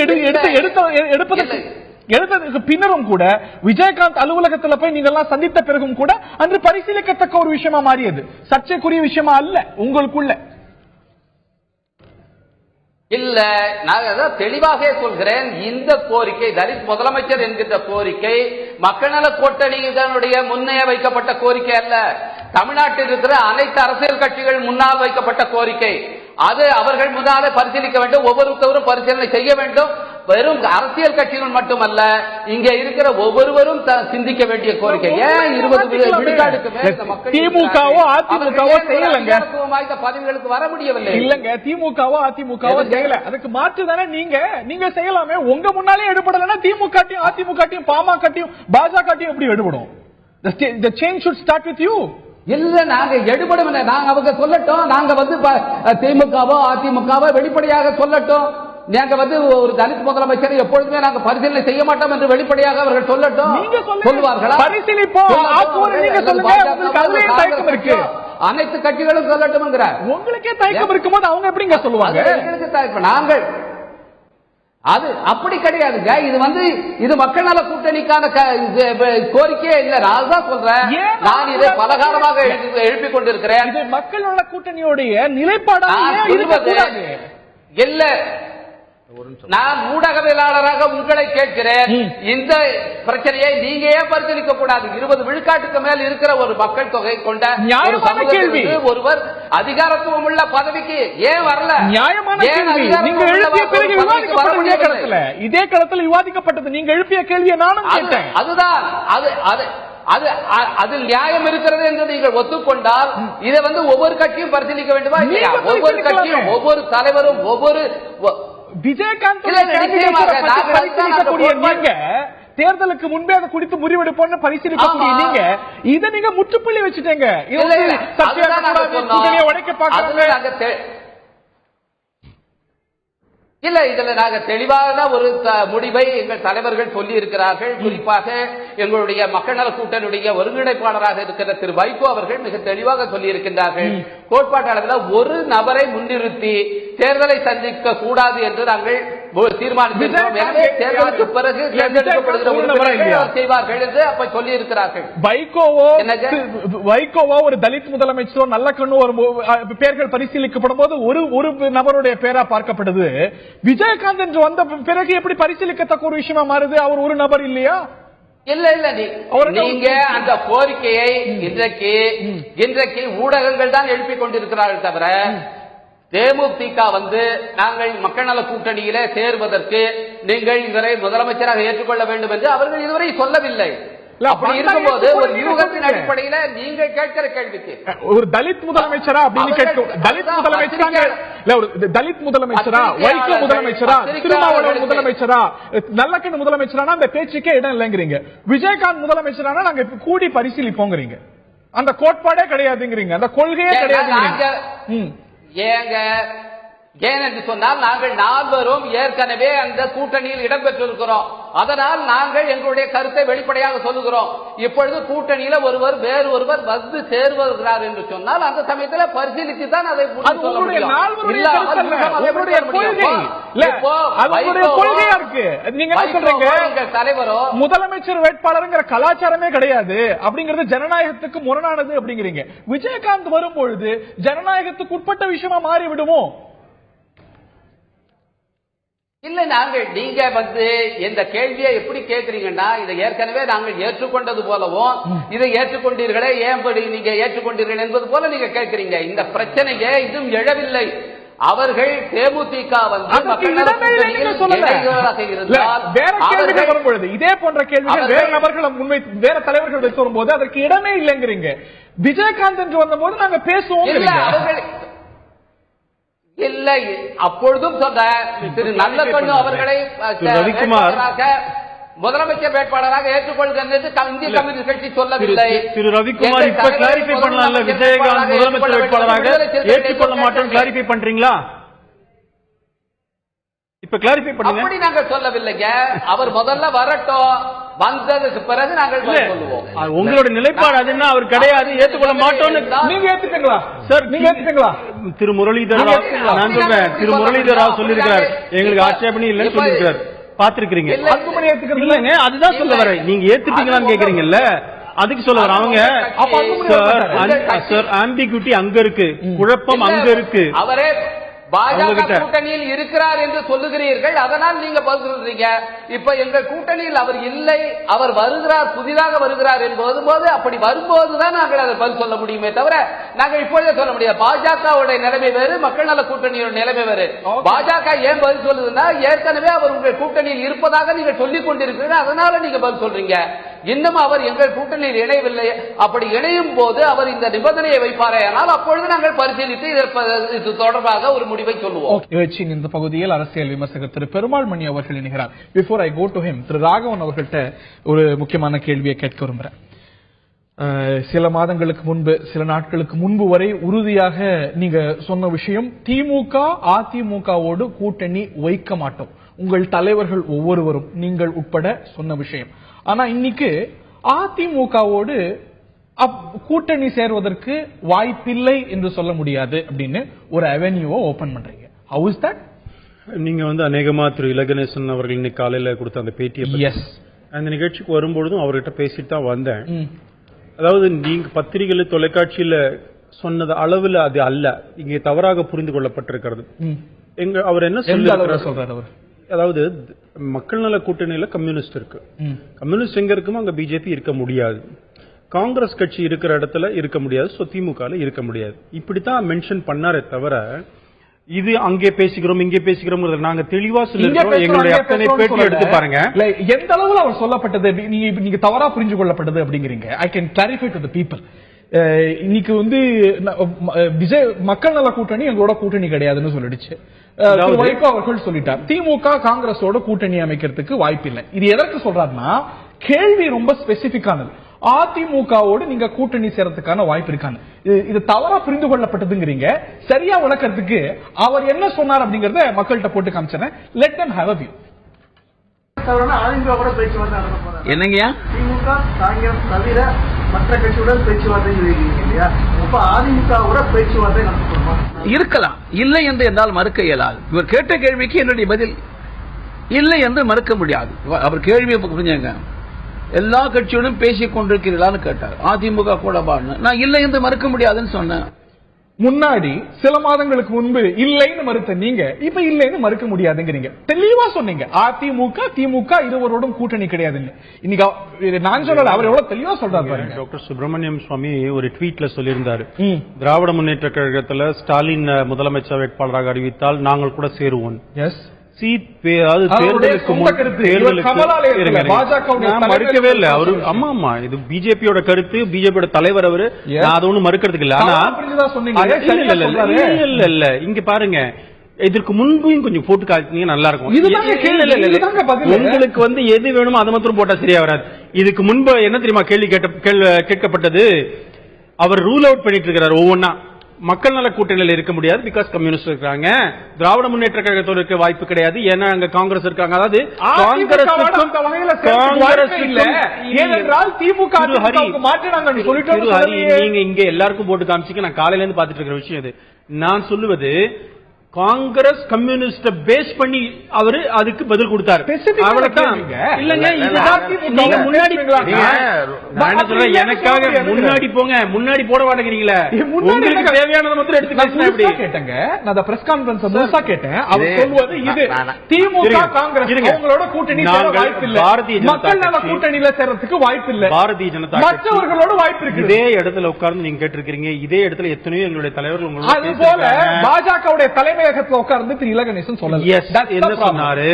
எடுத்ததுக்கு பின்னரும் கூட விஜயகாந்த் அலுவலகத்தில் போய் நீங்க எல்லாம் சந்தித்த பிறகும் கூட அன்று பரிசீலிக்கத்தக்க ஒரு விஷயமா மாறியது. சர்ச்சைக்குரிய விஷயமா அல்ல உங்களுக்குள்ள. இல்ல, நான் தெளிவாக சொல்கிறேன். இந்த கோரிக்கை தலித் முதலமைச்சர் என்கின்ற கோரிக்கை மக்கள் நல கூட்டணியினுடைய முன்னே வைக்கப்பட்ட கோரிக்கை அல்ல. தமிழ்நாட்டில் இருக்கிற அனைத்து அரசியல் கட்சிகள் முன்னால் வைக்கப்பட்ட கோரிக்கை. அது அவர்கள் முன்னாலே பரிசீலிக்க வேண்டும், ஒவ்வொருத்தவரும் பரிசீலனை செய்ய வேண்டும். வெறும் அரசியல் கட்சிகள் மட்டுமல்ல, இங்க இருக்கிற ஒவ்வொருவரும் சிந்திக்க வேண்டிய கோரிக்கை. ஏன் 20 விழுக்காடுக்கு மேல் திமுகவோ அதிமுகவோ செய்யலங்க, பதவிகளுக்கு வர முடியவில்லை. இல்லங்க, திமுகவோ அதிமுகவோ செய்யல. அதுக்கு மாற்று தானே நீங்க செய்யலாமே. உங்க முன்னாலே எடுபடலன்னா திமுக அதிமுக பாமக பாஜக எப்படி எடுபடும்? The change should start with you. இல்ல, நாங்க எடுபடும். நாங்க அவங்க சொல்லட்டும், நாங்க திமுகவோ அதிமுகவோ வெளிப்படையாக சொல்லட்டும். நாங்க ஒரு தலித் முதலமைச்சர் எப்பொழுதுமே நாங்க பரிசீலனை செய்ய மாட்டோம் என்று வெளிப்படையாக அவர்கள் சொல்லட்டும். சொல்லுவார்களா? அனைத்து கட்சிகளும் சொல்லட்டும். உங்களுக்கே தயக்கம் இருக்கும்போது அவங்க எப்படிங்க சொல்லுவாங்க? நாங்கள் அது அப்படி கிடையாதுங்க. இது மக்கள் நல கூட்டணிக்கான கோரிக்கையே இல்ல. நான் தான் சொல்றேன், நான் இதை பலகாலமாக எழுப்பிக் கொண்டிருக்கிறேன். இது மக்கள் நல கூட்டணியுடைய நிலைப்பாடாக இல்ல. நான் ஊடகவியலாளராக உங்களை கேட்கிறேன், இந்த பிரச்சனையை நீங்க ஏன் பரிசீலிக்க கூடாது? 20 விழுக்காட்டுக்கு மேல் இருக்கிற ஒரு மக்கள் தொகை கொண்ட ஒருவர் அதிகாரத்துவம் உள்ள பதவிக்கு ஏன் வரல? நியாயமான கேள்வி. நீங்க எழுப்பிய பிறகு இதே களத்தில் விவாதிக்கப்பட்டது. நீங்க எழுப்பிய கேள்வியை நானும் கேட்டேன். அதுதான் அதில் நியாயம் இருக்கிறது என்று நீங்கள் ஒத்துக்கொண்டால் இதை ஒவ்வொரு கட்சியும் பரிசீலிக்க வேண்டுமா இல்லையா? ஒவ்வொரு கட்சியும், ஒவ்வொரு தலைவரும், ஒவ்வொரு விஜயகாந்த் நீங்க தேர்தலுக்கு முன்பே அதை குறித்து முடிவெடுப்போம் பரிசீலிக்கக்கூடிய நீங்க இதை நீங்க முற்றுப்புள்ளி வச்சுட்டீங்க. உடைக்க பாக்குறாங்க. இல்ல, இதுல நாங்க தெளிவான ஒரு முடிவை எங்கள் தலைவர்கள் சொல்லி இருக்கிறார்கள். குறிப்பாக எங்களுடைய மக்கள் நல கூட்டணியுடைய ஒருங்கிணைப்பாளராக இருக்கிற திரு வைகோ அவர்கள் மிக தெளிவாக சொல்லி இருக்கின்றார்கள். கோட்பாட்டாளர்கள் ஒரு நபரை முன்னிறுத்தி தேர்தலை சந்திக்க கூடாது என்று நாங்கள் தீர்மானித்திருக்கிறோம். எனவே தேர்தலுக்கு பிறகு தேர்ந்தெடுக்கப்படுகிற உறுப்பினர்கள் செய்வார்கள் என்று அப்ப சொல்லி இருக்கிறார்கள். வைகோவோ ஒரு தலித் முதலமைச்சரோ நல்ல கண்ணு ஒரு பேர்கள் பரிசீலிக்கப்படும் போது ஒரு நபருடைய பேரா பார்க்கப்படுது. விஜயகாந்த் என்று வந்த பிறகு எப்படி பரிசீலிக்கத்தக்க ஒரு விஷயமா மாறுது? அவர் ஒரு நபர் இல்லையா? இல்ல, நீங்க அந்த கோரிக்கையை இன்றைக்கு ஊடகங்கள் தான் எழுப்பிக் கொண்டிருக்கிறார்கள் தவிர தேமுதிக நாங்கள் மக்கள் நல கூட்டணியிலே சேர்வதற்கு நீங்கள் இவரை முதலமைச்சராக ஏற்றுக்கொள்ள வேண்டும் என்று அவர்கள் இதுவரை சொல்லவில்லை. அப்படி இருக்கும்போது ஒரு யூகத்தின் அடிப்படையில் நீங்கள் கேட்கிற கேள்விக்கு ஒரு தலித் முதலமைச்சரா அப்படின்னு கேட்கும். தலித் முதலமைச்சரா, வைகோ முதலமைச்சரா, திருமாவளவன் முதலமைச்சரா, நல்லக்கண்ணு முதலமைச்சரானா அந்த பேச்சுக்கே இடம் இல்லைங்கிறீங்க. விஜயகாந்த் முதலமைச்சரானா நாங்க கூடி பரிசீலிப்போங்கிறீங்க. அந்த கோட்பாடே கிடையாதுங்கிறீங்க, அந்த கொள்கையே கிடையாதுங்கிறீங்க. ஏன் என்று சொன்னால் நாங்கள் நால்வரும் ஏற்கனவே அந்த கூட்டணியில் இடம்பெற்றிருக்கிறோம். அதனால் நாங்கள் எங்களுடைய கருத்தை வெளிப்படையாக சொல்லுகிறோம். இப்பொழுது கூட்டணியில வேறு ஒருவர் சேருவார் என்று சொன்னால் அந்த சமயத்தில் பரிசீலித்து தான் அதை சொல்ல முடியும். தலைவரோ முதலமைச்சர் வேட்பாளர் கலாச்சாரமே கிடையாது அப்படிங்கிறது ஜனநாயகத்துக்கு முரணானது அப்படிங்கிறீங்க. விஜயகாந்த் வரும்பொழுது ஜனநாயகத்துக்கு உட்பட்ட விஷயமா மாறி விடுமோ? இல்ல, நீங்க இந்த கேள்வியை எப்படி கேட்கிறீங்கன்னா, இதை ஏற்கனவே நாங்கள் ஏற்றுக்கொண்டது போலவும் இதை ஏற்றுக்கொண்டீர்களே, ஏன் நீங்க ஏற்றுக்கொண்டீர்கள் என்பது போல நீங்க கேட்கிறீங்க. இந்த பிரச்சனையே இன்னும் எழவில்லை. அவர்கள் தேமுதிக வரும்பொழுது இதே போன்ற கேள்விகள் வேற நபர்கள் முன்வை வேற தலைவர்கள் வைத்து வரும்போது அதற்கு இடமே இல்லைங்கிறீங்க. விஜயகாந்த் என்று வந்த போது நாங்க பேசுவோம் இல்லை. அப்பொழுதும் சொன்ன திரு நல்லக்கண்ணு அவர்களை ரவிக்குமார் முதலமைச்சர் வேட்பாளராக ஏற்றுக்கொள்கிறேன் என்று இந்திய கம்யூனிஸ்ட் கட்சி சொல்லவில்லை. திரு ரவிக்குமார் இப்ப கிளாரிஃபை பண்ணலாம்ல, விஜயகாந்த் முதலமைச்சர் வேட்பாளராக ஏற்றுக்கொள்ள மாட்டோம் கிளாரிஃபை பண்றீங்களா? இப்ப கிளாரிஃபை பண்ணுங்க. அப்படி நாங்கள் சொல்லவில்லைங்க. அவர் முதல்ல வரட்டும், வந்ததுக்கு பிறகு நாங்கள் சொல்லுவோம். உங்களோட நிலைப்பாடு அதுன்னா அவர் கிடையாது, ஏற்றுக்கொள்ள மாட்டோம்னு நீங்க ஏத்துக்கீங்களா சார்? நீங்க ஏத்துக்கீங்களா? திரு முரளிதர் ராவ், நான் சொல்றேன், திரு முரளிதர் ராவ் சொல்லியிருக்கிறார் எங்களுக்கு ஆட்சேபணி இல்லைன்னு சொல்லியிருக்கிறார். பாத்திருக்கிறீங்க இல்லங்க, அதுதான் சொல்ல வரேன். நீங்க ஏத்துட்டீங்களான்னு கேக்குறீங்கல்ல, அதுக்கு சொல்ல வர அவங்க சார் ஆம்பிகுட்டி அங்க இருக்கு, குழப்பம் அங்க இருக்கு. அவரே பாஜக கூட்டணியில் இருக்கிறார் என்று சொல்லுகிறீர்கள், அதனால் நீங்க பதில் சொல்றீங்க. இப்ப எங்கள் கூட்டணியில் அவர் இல்லை, அவர் வருகிறார், புதிதாக வருகிறார் என்பது போது அப்படி வரும்போதுதான் நாங்கள் அதை பதில் சொல்ல முடியுமே தவிர நாங்கள் இப்பொழுதே சொல்ல முடியாது. பாஜகவுடைய நிலைமை வேறு, மக்கள் நல கூட்டணியோட நிலைமை வேறு. பாஜக ஏன் பதில் சொல்லுதுன்னா, ஏற்கனவே அவர் உங்கள் கூட்டணியில் இருப்பதாக நீங்க சொல்லிக் கொண்டிருக்கிறீர்கள், அதனால நீங்க பதில் சொல்றீங்க. இன்னும் அவர் எங்கள் கூட்டணியில் இணையவில்லை. அப்படி இணையும் போது அவர் இந்த நிபந்தனையை வைப்பாரே, ஆனால் அப்பொழுது நாங்கள் பரிசீலித்து இது தொடர்பாக ஒரு முடிவை சொல்லுவோம். இந்த பகுதியில் அரசியல் விமர்சகர் திரு பெருமாள் மணி அவர்கள் இணைகிறார். Before I go to him, Thiru Raghavan அவர்கள்ட்ட ஒரு முக்கியமான கேள்வியை கேட்க விரும்புகிறேன். சில மாதங்களுக்கு முன்பு, சில நாட்களுக்கு முன்பு வரை உறுதியாக நீங்க சொன்ன விஷயம், திமுக அதிமுகவோடு கூட்டணி வைக்க மாட்டோம். உங்கள் தலைவர்கள் ஒவ்வொருவரும், நீங்கள் உட்பட சொன்ன விஷயம். ஆனா இன்னைக்கு அதிமுகவோடு கூட்டணி சேர்வதற்கு வாய்ப்பில்லை என்று சொல்ல முடியாது அப்படின்னு ஒரு அவென்யூவை ஓபன் பண்றீங்க. How is that? நீங்க அநேகமா திரு இலகணேசன் அவர்கள் இன்னைக்கு காலையில கொடுத்த அந்த பேட்டியை அந்த நிகழ்ச்சிக்கு வரும்பொழுதும் அவர்கிட்ட பேசிட்டு தான் வந்தேன். அதாவது நீங்க பத்திரிகையில தொலைக்காட்சியில சொன்னது அளவுல அது அல்ல, இங்கே தவறாக புரிந்து கொள்ளப்பட்டிருக்கிறது. அவர் என்ன சொல்றாரு? அதாவது மக்கள் நல கூட்டணியில கம்யூனிஸ்ட் இருக்கு, கம்யூனிஸ்ட் எங்க இருக்குமோ அங்க பிஜேபி இருக்க முடியாது, காங்கிரஸ் கட்சி இருக்கிற இடத்துல இருக்க முடியாது, திமுக இருக்க முடியாது. இப்படித்தான் மென்ஷன் பண்ணாரே தவிர இது அங்கே பேசிக்கிறோம் இங்கே பேசிக்கிறோம் நாங்க தெளிவா சொல்லிருக்கோம். எங்களுடைய அத்தனை பேட்டி எடுத்து பாருங்க. எந்த அளவுல அவர் சொல்லப்பட்டது நீங்க தவறா புரிஞ்சு கொள்ளப்பட்டது அப்படிங்கிறீங்க. I can clarify to the people. இன்னைக்கு விஜய் மக்கள் நல கூட்டணி எங்களோட கூட்டணி கிடையாதுன்னு சொல்லிடுச்சு. வைகோ அவர்கள் சொல்லிட்டார், திமுக காங்கிரஸோட கூட்டணி அமைக்கிறதுக்கு வாய்ப்பில்லை. இது எதற்கு சொல்றாருன்னா, கேள்வி ரொம்ப ஸ்பெசிபிக்கானது. அதிமுகவோடு நீங்க கூட்டணி சேரத்துக்கான வாய்ப்பு இருக்காங்க. இது தவறா புரிந்து கொள்ளப்பட்டதுங்கிறீங்க. சரியா விளக்கறதுக்கு அவர் என்ன சொன்னார் அப்படிங்கறத மக்கள்கிட்ட போட்டு காமிச்சேன். Let them have a view. என்னங்கயா திமுக காங்கிரஸ் தவிர மற்ற கட்சியுடன் பேச்சுவார்த்தை இல்லையா? அப்ப அதிமுக பேச்சுவார்த்தை நடத்தணுமா? இருக்கலாம், இல்லை என்று என்னால் மறுக்க இயலாது. இவர் கேட்ட கேள்விக்கு என்னுடைய பதில் இல்லை என்று மறுக்க முடியாது. அவர் கேள்வியை புரிஞ்சுங்க, எல்லா கட்சியுடன் பேசிக் கொண்டிருக்கிறீர்களான்னு கேட்டார். அதிமுக கூட நான் இல்லை என்று மறுக்க முடியாதுன்னு சொன்னேன். முன்னாடி சில மாதங்களுக்கு முன்பு இல்லைன்னு மறுத்த நீங்க இப்ப இல்லைன்னு மறுக்க முடியாதுங்கிறீங்க. தெளிவா சொன்னீங்க, அதிமுக திமுக இருவரோடும் கூட்டணி கிடையாதுன்னு. இன்னைக்கு நான் சொல்லல, அவர் எவ்வளவு தெளிவா சொல்றாரு. டாக்டர் சுப்பிரமணியம் சுவாமி ஒரு ட்வீட்ல சொல்லியிருந்தாரு, திராவிட முன்னேற்ற கழகத்துல ஸ்டாலின் முதலமைச்சர் வேட்பாளராக அறிவித்தால் நாங்கள் கூட சேருவோம். மறுக்கவே இல்ல அவரு. ஆமா ஆமா, இது பிஜேபியோட கருத்து, பிஜேபியோட தலைவர் அவரு, அது ஒண்ணு மறுக்கிறதுக்கு இல்ல. ஆனா இல்ல இங்க பாருங்க, இதற்கு முன்பையும் கொஞ்சம் போட்டு காட்டினீங்க நல்லா இருக்கும். உங்களுக்கு எது வேணுமோ அதை மாத்திரம் போட்டா சரியா வராது. இதுக்கு முன்பு என்ன தெரியுமா கேள்வி கேட்கப்பட்டது, அவர் ரூல் அவுட் பண்ணிட்டு இருக்கிறார் ஒவ்வொன்னா. மக்கள் நல கூட்டணியில் இருக்க முடியாது, பிகாஸ் கம்யூனிஸ்ட் இருக்காங்க. திராவிட முன்னேற்ற கழகத்தோடு இருக்க வாய்ப்பு கிடையாது, ஏன்னா அங்க காங்கிரஸ் இருக்காங்க. அதாவது நீங்க இங்க எல்லாருக்கும் போட்டு காமிச்சிக்க, நான் காலையில இருந்து பாத்துட்டு இருக்கிற விஷயம் இது. நான் சொல்லுவது, காங்கிரஸ் கம்யூனிஸ்ட பேஸ் பண்ணி அவரு அதுக்கு பதில் கொடுத்தாரு. இல்லங்க, நீங்க முன்னாடி எனக்காக முன்னாடி போங்க, முன்னாடி போட மாட்டேங்கிறீங்களே. உங்களுக்கு தேவையானதை மட்டும் எடுத்து கேட்டேங்க. நான் பிரஸ் கான்ஃபரன்ஸ் முழுசா கேட்டேன். அவர் சொல்வது இது, திமுக காங்கிரஸ் அவங்களோட கூட்டணி வாய்ப்பு இல்ல, பாரதிய மக்கள் நல கூட்டணியில சேர்றதுக்கு வாய்ப்பு இல்ல, பாரதிய ஜனதா மற்றவர்களோட வாய்ப்பு இருக்கு. இதே இடத்துல உட்கார்ந்து நீங்க கேட்டிருக்கீங்க, இதே இடத்துல எத்தனையோ எங்களுடைய தலைவர்கள் அது போல பாஜகவுடைய தலைமை தலைமையகத்துல உட்கார்ந்து திரு இலகணேசன் சொல்லல. என்ன சொன்னாரு?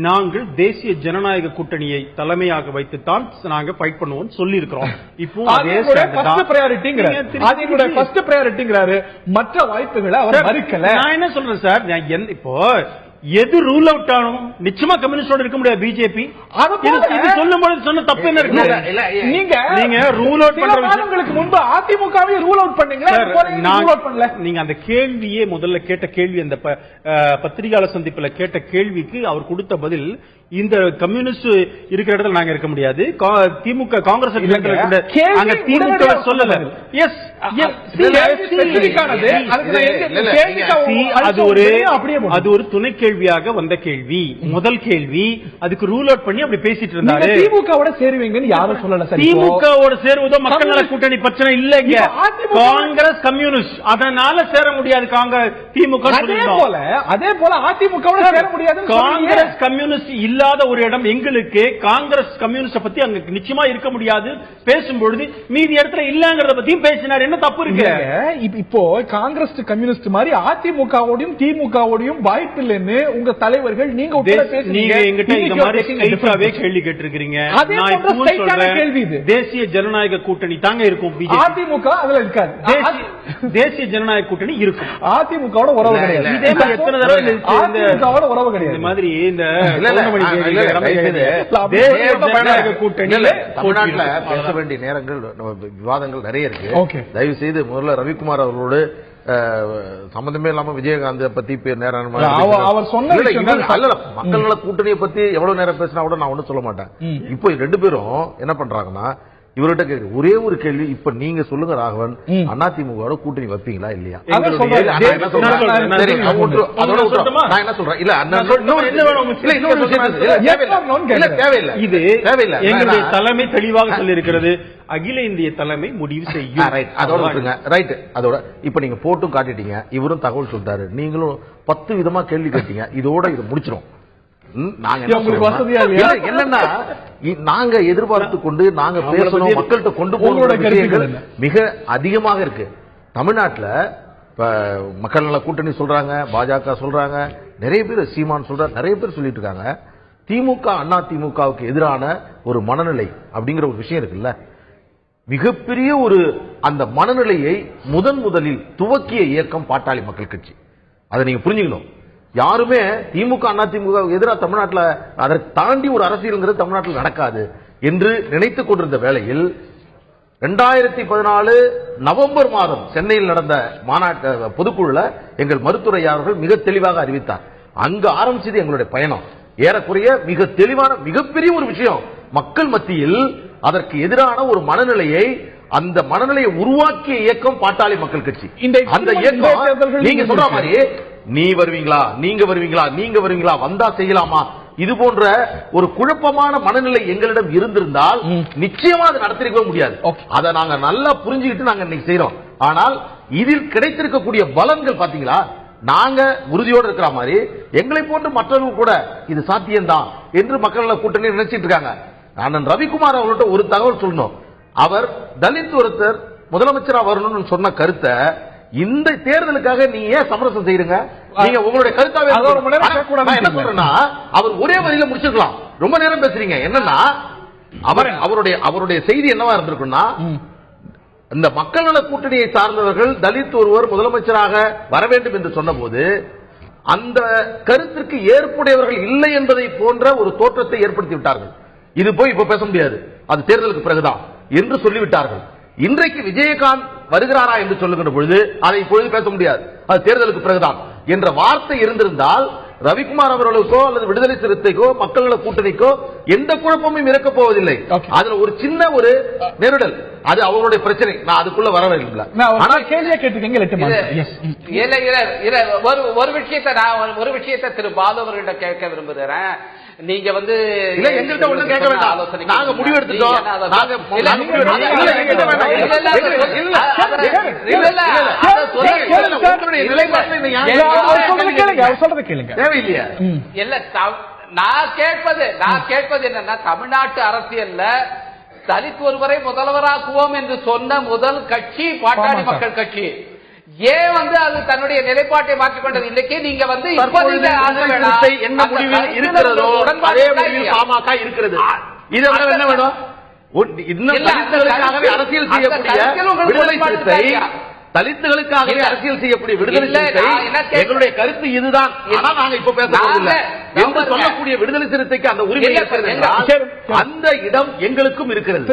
நாங்கள் தேசிய ஜனநாயக கூட்டணியை தலைமையாக வைத்துத்தான் நாங்க ஃபைட் பண்ணுவோம் சொல்லி இருக்கிறோம். இப்போ மற்ற வாய்ப்புகளை அவர் மறுக்கல. நான் என்ன சொல்றேன் சார், இப்போ எது ரூல் அவுட் ஆனும் நிச்சயமா கம்யூனிஸ்டோட இருக்க முடியாது பிஜேபி. சொல்லும் போது சொன்ன தப்பு என்ன இருக்கு? நீங்க ரூல் அவுட் பண்றவங்களுக்கு முன்பு அதிமுகவை ரூல் அவுட் பண்ணீங்களா? நீங்க அந்த கேள்வியே முதல்ல கேட்ட கேள்வி, அந்த பத்திரிகையாளர் சந்திப்புல கேட்ட கேள்விக்கு அவர் கொடுத்த பதில், இந்த கம்யூனிஸ்ட் இருக்கிற இடத்துல நாங்க இருக்க முடியாது, திமுக காங்கிரஸ் திமுக சொல்லல. அது ஒரு துணை கேள்வியாக வந்த கேள்வி. முதல் கேள்வி அதுக்கு ரூல் அவுட் பண்ணி அப்படி பேசிட்டு இருந்தாரு. திமுகவோட சேருவீங்கன்னு யாரும் சொல்லல. திமுகவோட சேருவதோ மக்கள் நல கூட்டணி பிரச்சனை இல்லைங்க, காங்கிரஸ் கம்யூனிஸ்ட், அதனால சேர முடியாது காங்கிரஸ் திமுக. அதே போல அதிமுக சேர முடியாது. காங்கிரஸ் கம்யூனிஸ்ட் இல்லாத ஒரு இடம் எங்களுக்கு, காங்கிரஸ் கம்யூனிஸ்ட் பத்தி அங்க நிச்சயமா இருக்க முடியாது. பேசும்பொழுது மீதி இடத்துல இல்லங்கிறத பத்தியும் பேசினார். என்ன தப்பு இருக்கு? இப்போ காங்கிரஸ் கம்யூனிஸ்ட் மாதிரி அதிமுகவோடையும் திமுகவோடையும் வாய்ப்பு இல்லைன்னு உங்க தலைவர்கள் நீங்க எங்கிட்ட இந்த மாதிரி ஸ்ட்ரைட்டாவே கேள்வி கேட்டிருக்கீங்க. நான் இப்பவும் சொல்றேன், தேசிய ஜனநாயக கூட்டணி தாங்க இருக்கும். அதிமுக அதுல இருக்காது. தேசிய ஜனநாயக கூட்டணி இருக்கும். அதிமுகவோட உறவு கிடையாது. இதே மாதிரி எத்தனை தடவை அதிமுகவோட உறவு கிடையாது. இந்த மாதிரி இந்த தமிழ்நாட்டில் பேச வேண்டிய நேரங்கள் விவாதங்கள் நிறைய இருக்கு. தயவு செய்து முதல்ல ரவிக்குமார் அவர்களோடு சம்பந்தமே இல்லாம விஜயகாந்த் பத்தி நேரம் மக்கள் நல கூட்டணியை பத்தி எவ்வளவு நேரம் பேசினா கூட நான் ஒண்ணும் சொல்ல மாட்டேன். இப்போ ரெண்டு பேரும் என்ன பண்றாங்கன்னா, இவர்கிட்ட கேட்க ஒரே ஒரு கேள்வி, இப்ப நீங்க சொல்லுங்க ராகவன், அதிமுக கூட்டணி வைப்பீங்களா இல்லையா? இது எங்களுடைய தலைமை தெளிவாக சொல்லியிருக்கிறது, அகில இந்திய தலைமை முடிவு செய்யும். அதோட இப்ப நீங்க போட்டும் காட்டிட்டீங்க, இவரும் தகவல் சொல்லிட்டாரு, நீங்களும் 10 விதமா கேள்வி கேட்டீங்க. இதோட இது முடிச்சிடும். என்னன்னா நாங்க எதிர்பார்த்து கொண்டு நாங்க பேசணும், மக்கள்கிட்ட கொண்டு போகிற மிக அதிகமாக இருக்கு. தமிழ்நாட்டில் மக்கள் நல கூட்டணி சொல்றாங்க, பாஜக சொல்றாங்க, நிறைய பேர் சீமான் சொல்றாங்க, நிறைய பேர் சொல்லிட்டு இருக்காங்க. திமுக அண்ணா திமுகவுக்கு எதிரான ஒரு மனநிலை அப்படிங்கிற ஒரு விஷயம் இருக்குல்ல, மிகப்பெரிய ஒரு அந்த மனநிலையை முதலில் துவக்கிய இயக்கம் பாட்டாளி மக்கள் கட்சி. அதை நீங்க புரிஞ்சுக்கணும். யாருமே திமுக அண்ணா திமுக எதிராக தமிழ்நாட்டில் அதை தாண்டி ஒரு அரசியல் தமிழ்நாட்டில் நடக்காது என்று நினைத்துக் கொண்டிருந்த வேளையில் 2014 நவம்பர் மாதம் சென்னையில் நடந்த மாநாட்டு பொதுக்குழுல எங்கள் மருத்துவர்கள் மிக தெளிவாக அறிவித்தார். அங்கு ஆரம்பிச்சது எங்களுடைய பயணம். ஏறக்குறைய மிக தெளிவான மிகப்பெரிய ஒரு விஷயம், மக்கள் மத்தியில் அதற்கு எதிரான ஒரு மனநிலையை, அந்த மனநிலையை உருவாக்கிய இயக்கம் பாட்டாளி மக்கள் கட்சி. அந்த இயக்கம் நீங்க சொல்ற மாதிரி நீ வருவீங்களா, நீங்க வருவீங்களா, நீங்க வருவீங்களா, வந்தா செய்யலாமா, இது போன்ற ஒரு குழப்பமான மனநிலை எங்களிடம் இருந்திருந்தால் நிச்சயமா அதை நடத்திருக்க முடியாது. அதை நாங்க நல்லா புரிஞ்சுக்கிட்டு நாங்க இன்னைக்கு செய்யறோம். ஆனால் இதில் கிடைத்திருக்கக்கூடிய பலன்கள் பாத்தீங்களா, நாங்க உறுதியோடு இருக்கிற மாதிரி எங்களை போன்று மற்றவர்கள் கூட இது சாத்தியம்தான் என்று மக்கள் நல கூட்டணி நினைச்சிட்டு இருக்காங்க. நான் ரவிக்குமார் அவர்கள்ட்ட ஒரு தகவல் சொல்லணும். அவர் தலித் ஒருத்தர் முதலமைச்சரா வரணும்னு சொன்ன கருத்தை இந்த தேர்தலுக்காக நீ ஏன் சமரசம் செய்யுங்க? நீங்க உங்களுடைய கருத்தாவே என்ன சொல்றேன்னா, அவர் ஒரே வரியில முடிச்சிருக்கலாம். ரொம்ப நேரம் பேசுறீங்க. என்னன்னா அவருடைய செய்தி என்னவா இருந்திருக்குன்னா, இந்த மக்கள் நல கூட்டணியை சார்ந்தவர்கள் தலித் ஒருவர் முதலமைச்சராக வர வேண்டும் என்று சொன்ன போது அந்த கருத்திற்கு ஏற்புடையவர்கள் இல்லை என்பதை போன்ற ஒரு தோற்றத்தை ஏற்படுத்தி விட்டார்கள். இது போய் இப்ப பேச முடியாது, அது தேர்தலுக்கு பிறகுதான் என்று சொல்லிவிட்டார்கள். இன்றைக்கு விஜயகாந்த் வருகிறாரா என்று சொல்லுகின்ற பொழுது அதை இப்பொழுது பேச முடியாது, அது தேர்தலுக்கு பிறகுதான் என்ற வார்த்தை இருந்திருந்தால் ரவிக்குமார் அவர்களுக்கோ அல்லது விடுதலை சிறுத்தைக்கோ மக்கள் நல கூட்டணிக்கோ எந்த குழப்பமும் இருக்க போவதில்லை. அதுல ஒரு சின்ன ஒரு நெருடல், அது அவருடைய பிரச்சனை. நான் அதுக்குள்ள வரவில்லை. ஆனால் கேள்வியை கேட்டுக்கங்க. ஒரு விஷயத்தை திரு பாலு அவர்கிட்ட கேட்க விரும்புகிறேன். நீங்க வந்து எங்கள்கிட்ட ஒண்ணு கேட்க வேண்டாம், நாங்க முடிவெடுத்துட்டோம். தேவையில்லையா? நான் கேட்பது என்னன்னா, தமிழ்நாட்டு அரசியல்ல தலித் ஒருவரை முதல்வராக்குவோம் என்று சொன்ன முதல் கட்சி பாட்டாளி மக்கள் கட்சி. ஏன் வந்து அது தன்னுடைய நிலைப்பாட்டை மாற்றிக்கொண்டது? இன்னைக்கு நீங்க வந்து என்ன முடிவில் இருக்கிறதோ அதே முடிவில் பாமக இருக்கிறது. இதை என்ன வேணும்? அரசியல் செய்யக்கூடிய விடுதலை சிறுத்தை, தலித்துகளுக்காகவே அரசியல் செய்யக்கூடிய விடுதலை சிறுத்தை எங்களுடைய கருத்து இதுதான். ஆனால் நாங்க இப்ப பேச போவதில்லை என்று சொல்லக்கூடிய விடுதலை சிறுத்தைக்கு அந்த உரிமை இருக்கிறது என்றால் அந்த இடம் எங்களுக்கும் இருக்கிறது.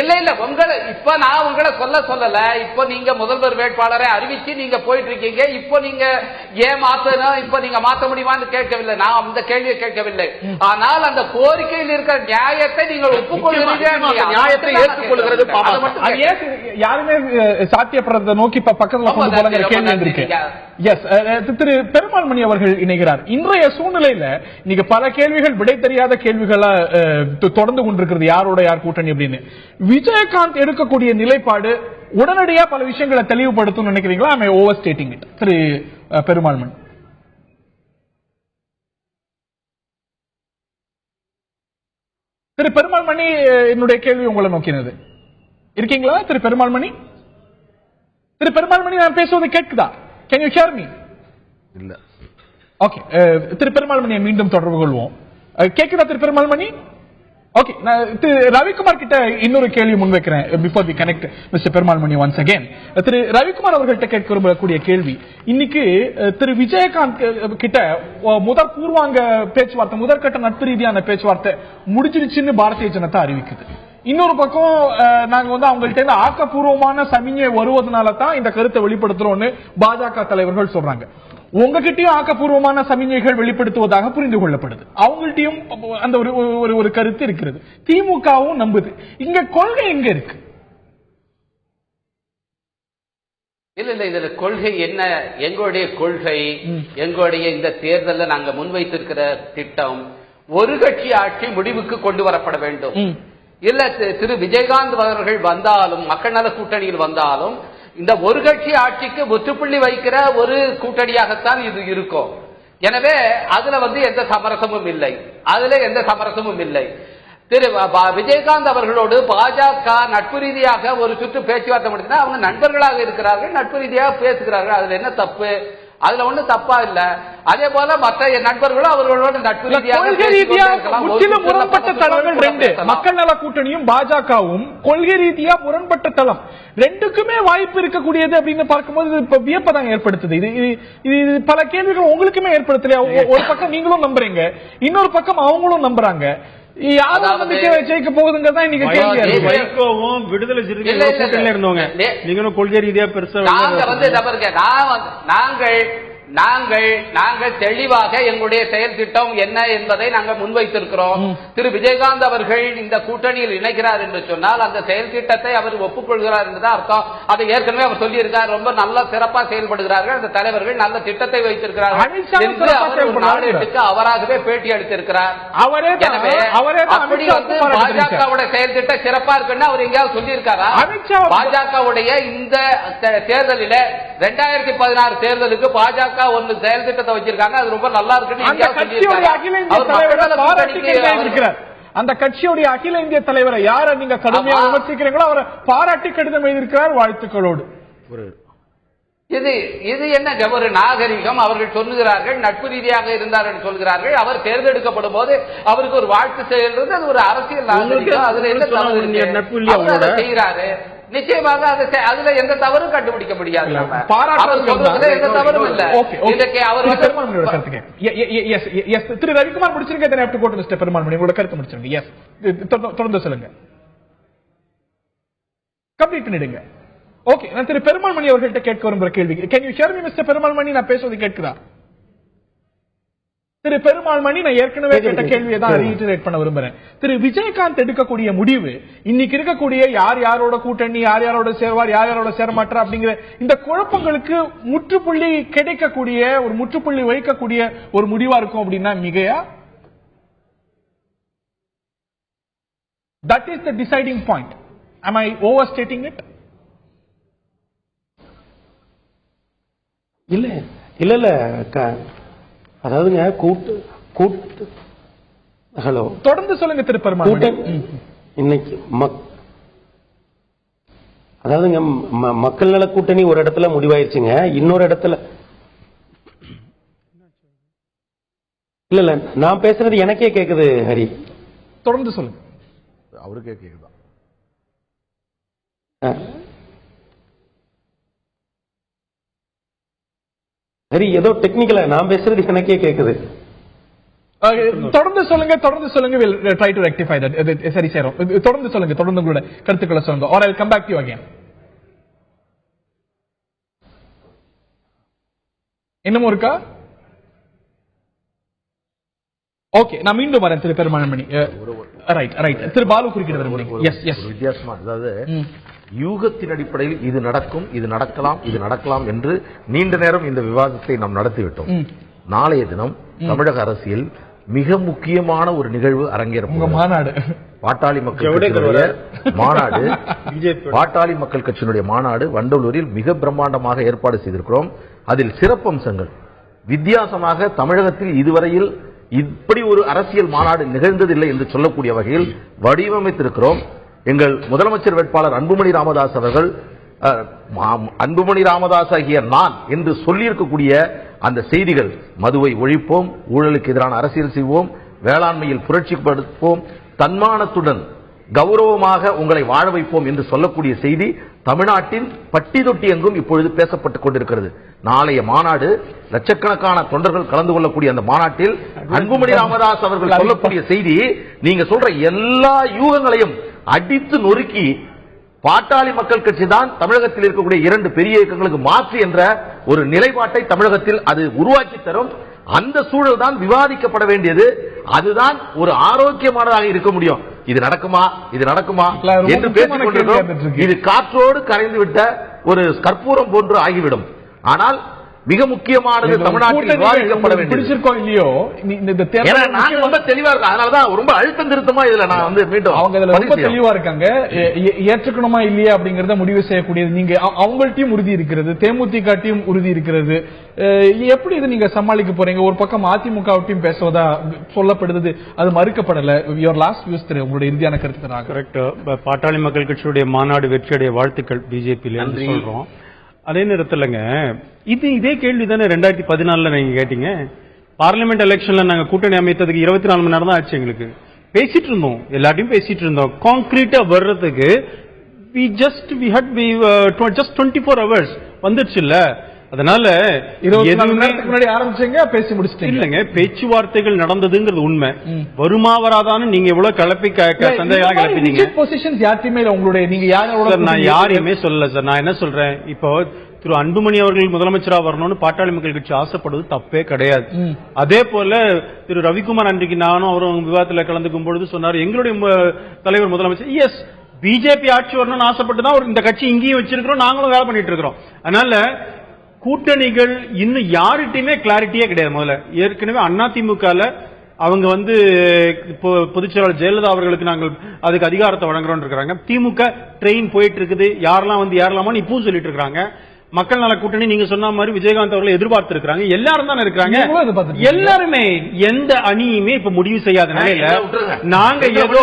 இல்ல உங்களை இப்ப நான் உங்களை சொல்லல. இப்ப நீங்க முதல்வர் வேட்பாளரை அறிவிச்சு நீங்க போயிட்டு இருக்கீங்க. இப்ப நீங்க ஏன் மாத்தணும், இப்ப நீங்க மாத்த முடியுமான்னு கேட்கவில்லை. நான் அந்த கேள்வியை கேட்கவில்லை. ஆனால் அந்த கோரிக்கையில் இருக்கிற நியாயத்தை நீங்கள் ஒப்புக்கொள்கிறீர்கள். நியாயத்தை ஏற்றுக்கொள்கிறது யாருமே சாத்தியப்படுறதை நோக்கி பக்கத்துல கொண்டு போல கேள்வி வந்திருக்கு. திரு பெருமாள் மணி அவர்கள் இணைகிறார். இன்றைய சூழ்நிலையில இன்னைக்கு பல கேள்விகள் விடை தெரியாத கேள்விகளா தொடர்ந்து கொண்டிருக்கிறது. யாரோட யார் கூட்டணி அப்படின்னு விஜயகாந்த் எடுக்கக்கூடிய நிலைப்பாடு உடனடியா பல விஷயங்களை தெளிவுபடுத்தும் நினைக்கிறீங்களா? I am overstating it. Thiru Perumal Mani. Thiru Perumal Mani, என்னுடைய கேள்வி உங்களை நோக்கினது. இருக்கீங்களா திரு பெருமாள் மணி? திரு பெருமாள் மணி, நான் பேசுவது கேட்குதா? Can you hear me? இல்ல. ஓகே, திரு பெருமாள் மணியை மீண்டும் தொடர்பு கொள்வோம். கேக்குதா திரு பெருமாள் மணி? ஓகே, நான் திரு ரவிக்குமார் கிட்ட இன்னொரு கேள்வி முன்வைக்கிறேன். Before we connect mister Perumal Mani once again. Thiru Ravikumar அவர்கள்ட்ட கேட்க விரும்பக்கூடிய கேள்வி, இன்னைக்கு திரு விஜயகாந்த் கிட்ட பூர்வாங்க பேச்சுவார்த்தை, முதற்கட்ட நட்பு ரீதியான பேச்சுவார்த்தை முடிஞ்சிருச்சுன்னு பாரதிய ஜனதா அறிவிக்குது. இன்னொரு பக்கம் நாங்க வந்து அவங்கள்ட்ட இருந்து ஆக்கப்பூர்வமான சமிஞ்சை வருவதனால தான் இந்த கருத்தை வெளிப்படுத்துறோம்னு பாஜக தலைவர்கள் சொல்றாங்க. உங்ககிட்டயும் ஆக்கப்பூர்வமான சமிஞ்சைகள் வெளிப்படுத்துவதாக புரிந்து கொள்ளப்படுது. அவங்கள்ட்டையும் அந்த ஒரு கருத்து இருக்கிறது. திமுகவும் நம்புது. இங்க கொள்கை எங்க இருக்கு? இல்ல இதுல கொள்கை என்ன? எங்களுடைய கொள்கை, எங்களுடைய இந்த தேர்தலில் நாங்க முன்வைத்திருக்கிற திட்டம் ஒரு கட்சி ஆட்சி முடிவுக்கு கொண்டு வரப்பட வேண்டும். இல்ல திரு விஜயகாந்த் அவர்கள் வந்தாலும், மக்கள் நல கூட்டணியில் வந்தாலும், இந்த ஒரு கட்சி ஆட்சிக்கு முற்றுப்புள்ளி வைக்கிற ஒரு கூட்டணியாகத்தான் இது இருக்கும். எனவே அதுல வந்து எந்த சமரசமும் இல்லை. திரு விஜயகாந்த் அவர்களோடு பாஜக நட்பு ரீதியாக ஒரு சுற்று பேச்சுவார்த்தை முடிந்தா அவங்க நண்பர்களாக இருக்கிறார்கள், நட்பு ரீதியாக பேசுகிறார்கள். அதுல என்ன தப்பு? அதுல ஒண்ணு தப்பா இல்ல. அதே போல மற்ற நண்பர்களும் அவர்களோட நட்பு ரீதியாக முற்றிலும் முரண்பட்ட தளங்கள் ரெண்டு. மக்கள் நல கூட்டணியும் பாஜகவும் கொள்கை ரீதியா முரண்பட்ட தளம். ரெண்டுக்குமே வாய்ப்பு இருக்கக்கூடியது அப்படின்னு பார்க்கும்போது இப்ப வியப்பதான் ஏற்படுத்துது. இது பல கேள்விகள் உங்களுக்குமே ஏற்படுத்தலையா? ஒரு பக்கம் நீங்களும் நம்புறீங்க, இன்னொரு பக்கம் அவங்களும் நம்புறாங்க. ஜெயிக்க போகுதுங்கிறதா இன்னைக்கு கேள்வி. வைகோவும் விடுதலை சிறுத்தைகள் இருந்தவங்க, நீங்களும் கொள்கை ரீதியா பெருசா நாங்கள் தெளிவாக எங்களுடைய செயல் திட்டம் என்ன என்பதை நாங்கள் முன்வைத்திருக்கிறோம். திரு விஜயகாந்த் அவர்கள் இந்த கூட்டணியில் இணைக்கிறார் என்று சொன்னால் அந்த செயல் திட்டத்தை அவர் ஒப்புக்கொள்கிறார் என்றுதான் அர்த்தம். அதை ஏற்கனவே அவர் சொல்லியிருக்கார். ரொம்ப நல்ல சிறப்பா செயல்படுகிறார்கள், அந்த தலைவர்கள் நல்ல திட்டத்தை வைத்திருக்கிறார்கள் என்று அவர் நாளேட்டுக்கு அவராகவே பேட்டி அளித்திருக்கிறார். எனவே அப்படி வந்து பாஜகவுடைய செயல் திட்டம் சிறப்பா இருக்குன்னு அவர் எங்கேயாவது சொல்லியிருக்காரா? பாஜகவுடைய இந்த தேர்தலில் 2016 தேர்தலுக்கு பாஜக ஒன்று செயல் திட்டத்தை வச்சிருக்காங்க, அது ரொம்ப நல்லா இருக்குன்னு அந்த கட்சியுடைய அகில இந்திய தலைவரை யாரை நீங்க கடுமையாக விமர்சிக்கிறீங்களோ அவரை பாராட்டி கடிதம் எழுதியிருக்கிறார். வாழ்த்துக்களோடு. இது என்ன ஒரு நாகரிகம்? அவர்கள் சொல்லுகிறார்கள் நட்பு ரீதியாக இருந்தார் என்று சொல்கிறார்கள். அவர் தேர்ந்தெடுக்கப்படும் போது அவருக்கு ஒரு வாழ்த்து செய்கிறது, அது ஒரு அரசியல் நாகரிகம். அதுல என்ன செய்கிறாரு? நிச்சயமாக அதுல எந்த தவறும் கண்டுபிடிக்க முடியாது. எந்த தவறும் இல்ல. திரு ரவிக்குமார் முடிச்சிருக்க பெருமாள் மணி உங்களோட கருத்து முடிச்சிருங்க. தொடர்ந்து சொல்லுங்க, கம்ப்ளீட் பண்ணிடுங்க. ஓகே, நான் திரு பெருமாள் மணி அவர்கள்ட்ட கேட்க விரும்புற கேள்வி, can you hear me mister Perumal Mani? நான் பேசுவது கேட்குதா? திரு பெருமாள் மணி, நான் ஏற்கனவே கேட்ட கேள்வியை தான் ரீட்டரேட் பண்ண விரும்புறேன். திரு விஜயகாந்த் எடுக்கக்கூடிய முடிவு, இன்னைக்கு இருக்கக்கூடிய யார் யாரோட கூட்டணி, யார் யாரோட சேர்வார், யார் யாரோட சேரமாட்டார் அப்படிங்கிற இந்த குழப்பங்களுக்கு முற்றுப்புள்ளி கிடைக்கக்கூடிய, ஒரு முற்றுப்புள்ளி வைக்கக்கூடிய ஒரு முடிவா இருக்கும் அப்படின்னா மிகையா? That is the deciding point. Am I overstating it? இல்ல அதாவதுங்க கூட்டு ஹலோ தொடர்ந்து சொல்லுங்க திரு பெருமாள். இன்னைக்கு அதாவதுங்க மக்கள் நல கூட்டணி ஒரு இடத்துல முடிவாயிருச்சுங்க, இன்னொரு இடத்துல இல்ல நான் பேசுறது எனக்கே கேக்குது ஹரி. தொடர்ந்து சொல்லுங்க. அவருக்கே கேக்குதா? ஹரி ஏதோ டெக்னிக்கலா நான் பேசுறது எனக்கே கேக்குது. தொடர்ந்து சொல்லுங்க, தொடர்ந்து சொல்லுங்க. we'll try to rectify that. சரி சேரும். தொடர்ந்து சொல்லுங்க, தொடர்ந்து உங்களோட கருத்துக்களை சொல்லுங்க. or I'll come back to you again. இன்னமும் இருக்கா? ஓகே, நான் மீண்டும் வரேன் திரு பெருமாள்மணி. Right right. திரு பாலு குறுக்கிட்டு எஸ் எஸ் வித்தியாசமா, அதாவது யூகத்தின் அடிப்படையில் இது நடக்கும், இது நடக்கலாம், இது நடக்கலாம் என்று நீண்ட நேரம் இந்த விவாதத்தை நாம் நடத்திவிட்டோம். நாளைய தினம் தமிழக அரசியல் மிக முக்கியமான ஒரு நிகழ்வு அரங்கேறும். மாநாடு, பாட்டாளி மக்கள் கட்சியினுடைய மாநாடு, பாட்டாளி மக்கள் கட்சியினுடைய மாநாடு வண்டலூரில் மிக பிரம்மாண்டமாக ஏற்பாடு செய்திருக்கிறோம். அதில் சிறப்பம்சங்கள் வித்தியாசமாக தமிழகத்தில் இதுவரையில் இப்படி ஒரு அரசியல் மாநாடு நிகழ்ந்ததில்லை என்று சொல்லக்கூடிய வகையில் வடிவமைத்திருக்கிறோம். எங்கள் முதலமைச்சர் வேட்பாளர் அன்புமணி ராமதாஸ் அவர்கள், அன்புமணி ராமதாஸ் ஆகிய நான் என்று சொல்லியிருக்கக்கூடிய அந்த செய்திகள், மதுவை ஒழிப்போம், ஊழலுக்கு எதிரான அரசியல் செய்வோம், வேளாண்மையில் புரட்சிப்படுத்துவோம், தன்மானத்துடன் கௌரவமாக உங்களை வாழ வைப்போம் என்று சொல்லக்கூடிய செய்தி தமிழ்நாட்டின் பட்டி தொட்டி எங்கும் இப்பொழுது பேசப்பட்டுக் கொண்டிருக்கிறது. நாளைய மாநாடு லட்சக்கணக்கான தொண்டர்கள் கலந்து கொள்ளக்கூடிய அந்த மாநாட்டில் அன்புமணி ராமதாஸ் அவர்கள் சொல்லக்கூடிய செய்தி, நீங்க சொல்ற எல்லா யூகங்களையும் அடித்து நொறுக்கி பாட்டாளி மக்கள் கட்சி தான் தமிழகத்தில் இருக்கக்கூடிய 2 பெரிய இயக்கங்களுக்கு மாற்று என்ற ஒரு நிலைப்பாட்டை தமிழகத்தில் அது உருவாக்கி தரும். அந்த சூழல் தான் விவாதிக்கப்பட வேண்டியது. அதுதான் ஒரு ஆரோக்கியமானதாக இருக்க முடியும். இது நடக்குமா, இது நடக்குமா என்று பேசிக் கொண்டிருக்கிறோம். இது காற்றோடு கரைந்து விட்ட ஒரு கற்பூரம் போன்று ஆகிவிடும். ஆனால் மிக முக்கியமானது தமிழ்நாட்டில் விவாதிக்கப்பட வேண்டியது. பிடிச்சிருக்கோம் இல்லையோ, இந்த நாங்க ரொம்ப தெளிவா இருக்கோம். அதனாலதான் ரொம்ப அழுத்தம் திருத்தமா இதுல நான் வந்து மீண்டும் அவங்க ரொம்ப தெளிவா இருக்காங்க. ஏற்றுக்கணுமா இல்லையா அப்படிங்கறத முடிவு செய்யக்கூடியது நீங்க. அவங்கள்ட்டையும் உறுதி இருக்கிறது, தேமுதிகட்டையும் உறுதி இருக்கிறது. எப்படி இது நீங்க சமாளிக்க போறீங்க? ஒரு பக்கம் அதிமுகவையும் பேசுவதா சொல்லப்படுது, அது மறுக்கப்படல. யுவர் லாஸ்ட் வியூஸ் திரு, உங்களுடைய இறுதியான கருத்து. கரெக்ட். பாட்டாளி மக்கள் கட்சியுடைய மாநாடு வெற்றியுடைய வாழ்த்துக்கள் பிஜேபி சொல்றோம். அதே நேரத்தில்ங்க இதே கேள்வி தானே 2014 நீங்க கேட்டீங்க. பார்லிமெண்ட் எலெக்ஷன்ல நாங்க கூட்டணி அமைத்ததுக்கு 24 மணி நேரம் தான் ஆச்சு. எங்களுக்கு பேசிட்டு இருந்தோம், எல்லாத்தையும் பேசிட்டு இருந்தோம். கான்கிரீட்டா வர்றதுக்கு just 24 hours வந்துருச்சு இல்ல. அதனால 24 நேரத்துக்கு முன்னாடி ஆரம்பிச்சீங்க, பேசி முடிச்சிட்டீங்க. இல்லங்க, பேச்சுவார்த்தைகள் நடந்ததுங்கிறது உண்மை. வருமா வராதான்னு நீங்க எவ்வளவு கிளப்பி சந்தேகம் கிளப்பினீங்க. பொசிஷன்ஸ் யாருமே உங்களுடைய, நீங்க யாரோட? நான் யாரையுமே சொல்லல சார். நான் என்ன சொல்றேன், இப்போ திரு அன்புமணி அவர்கள் முதலமைச்சரா வரணும்னு பாட்டாளி மக்கள் கட்சி ஆசைப்படுவது தப்பே கிடையாது. அதே போல திரு ரவிக்குமார் அன்றைக்கு நானும் அவரும் விவாதத்தில் கலந்துக்கும் பொழுது சொன்னார், எங்களுடைய தலைவர் முதலமைச்சர் எஸ் பிஜேபி ஆட்சி வரணும்னு ஆசைப்பட்டுதான் இந்த கட்சி இங்கேயும் வச்சிருக்கிறோம், நாங்களும் வேலை பண்ணிட்டு இருக்கிறோம். அதனால கூட்டணிகள் இன்னும் யார்கிட்டயுமே கிளாரிட்டியே கிடையாது. முதல்ல ஏற்கனவே அதிமுகல அவங்க வந்து பொதுச்செயலாளர் ஜெயலலிதா அவர்களுக்கு நாங்கள் அதுக்கு அதிகாரத்தை வழங்குறோம் இருக்காங்க. திமுக ட்ரெயின் போயிட்டு இருக்குது, யாரெல்லாம் வந்து ஏறலாமான்னு இப்போ சொல்லிட்டு இருக்காங்க. மக்கள் நல கூட்டணி நீங்க சொன்ன மாதிரி விஜயகாந்த் அவர்கள் எதிர்பார்த்து இருக்காங்க. எல்லாரும் தானே இருக்காங்க. எல்லாருமே எந்த அணியுமே இப்ப முடிவு செய்யாத நிலையில நாங்க ஏதோ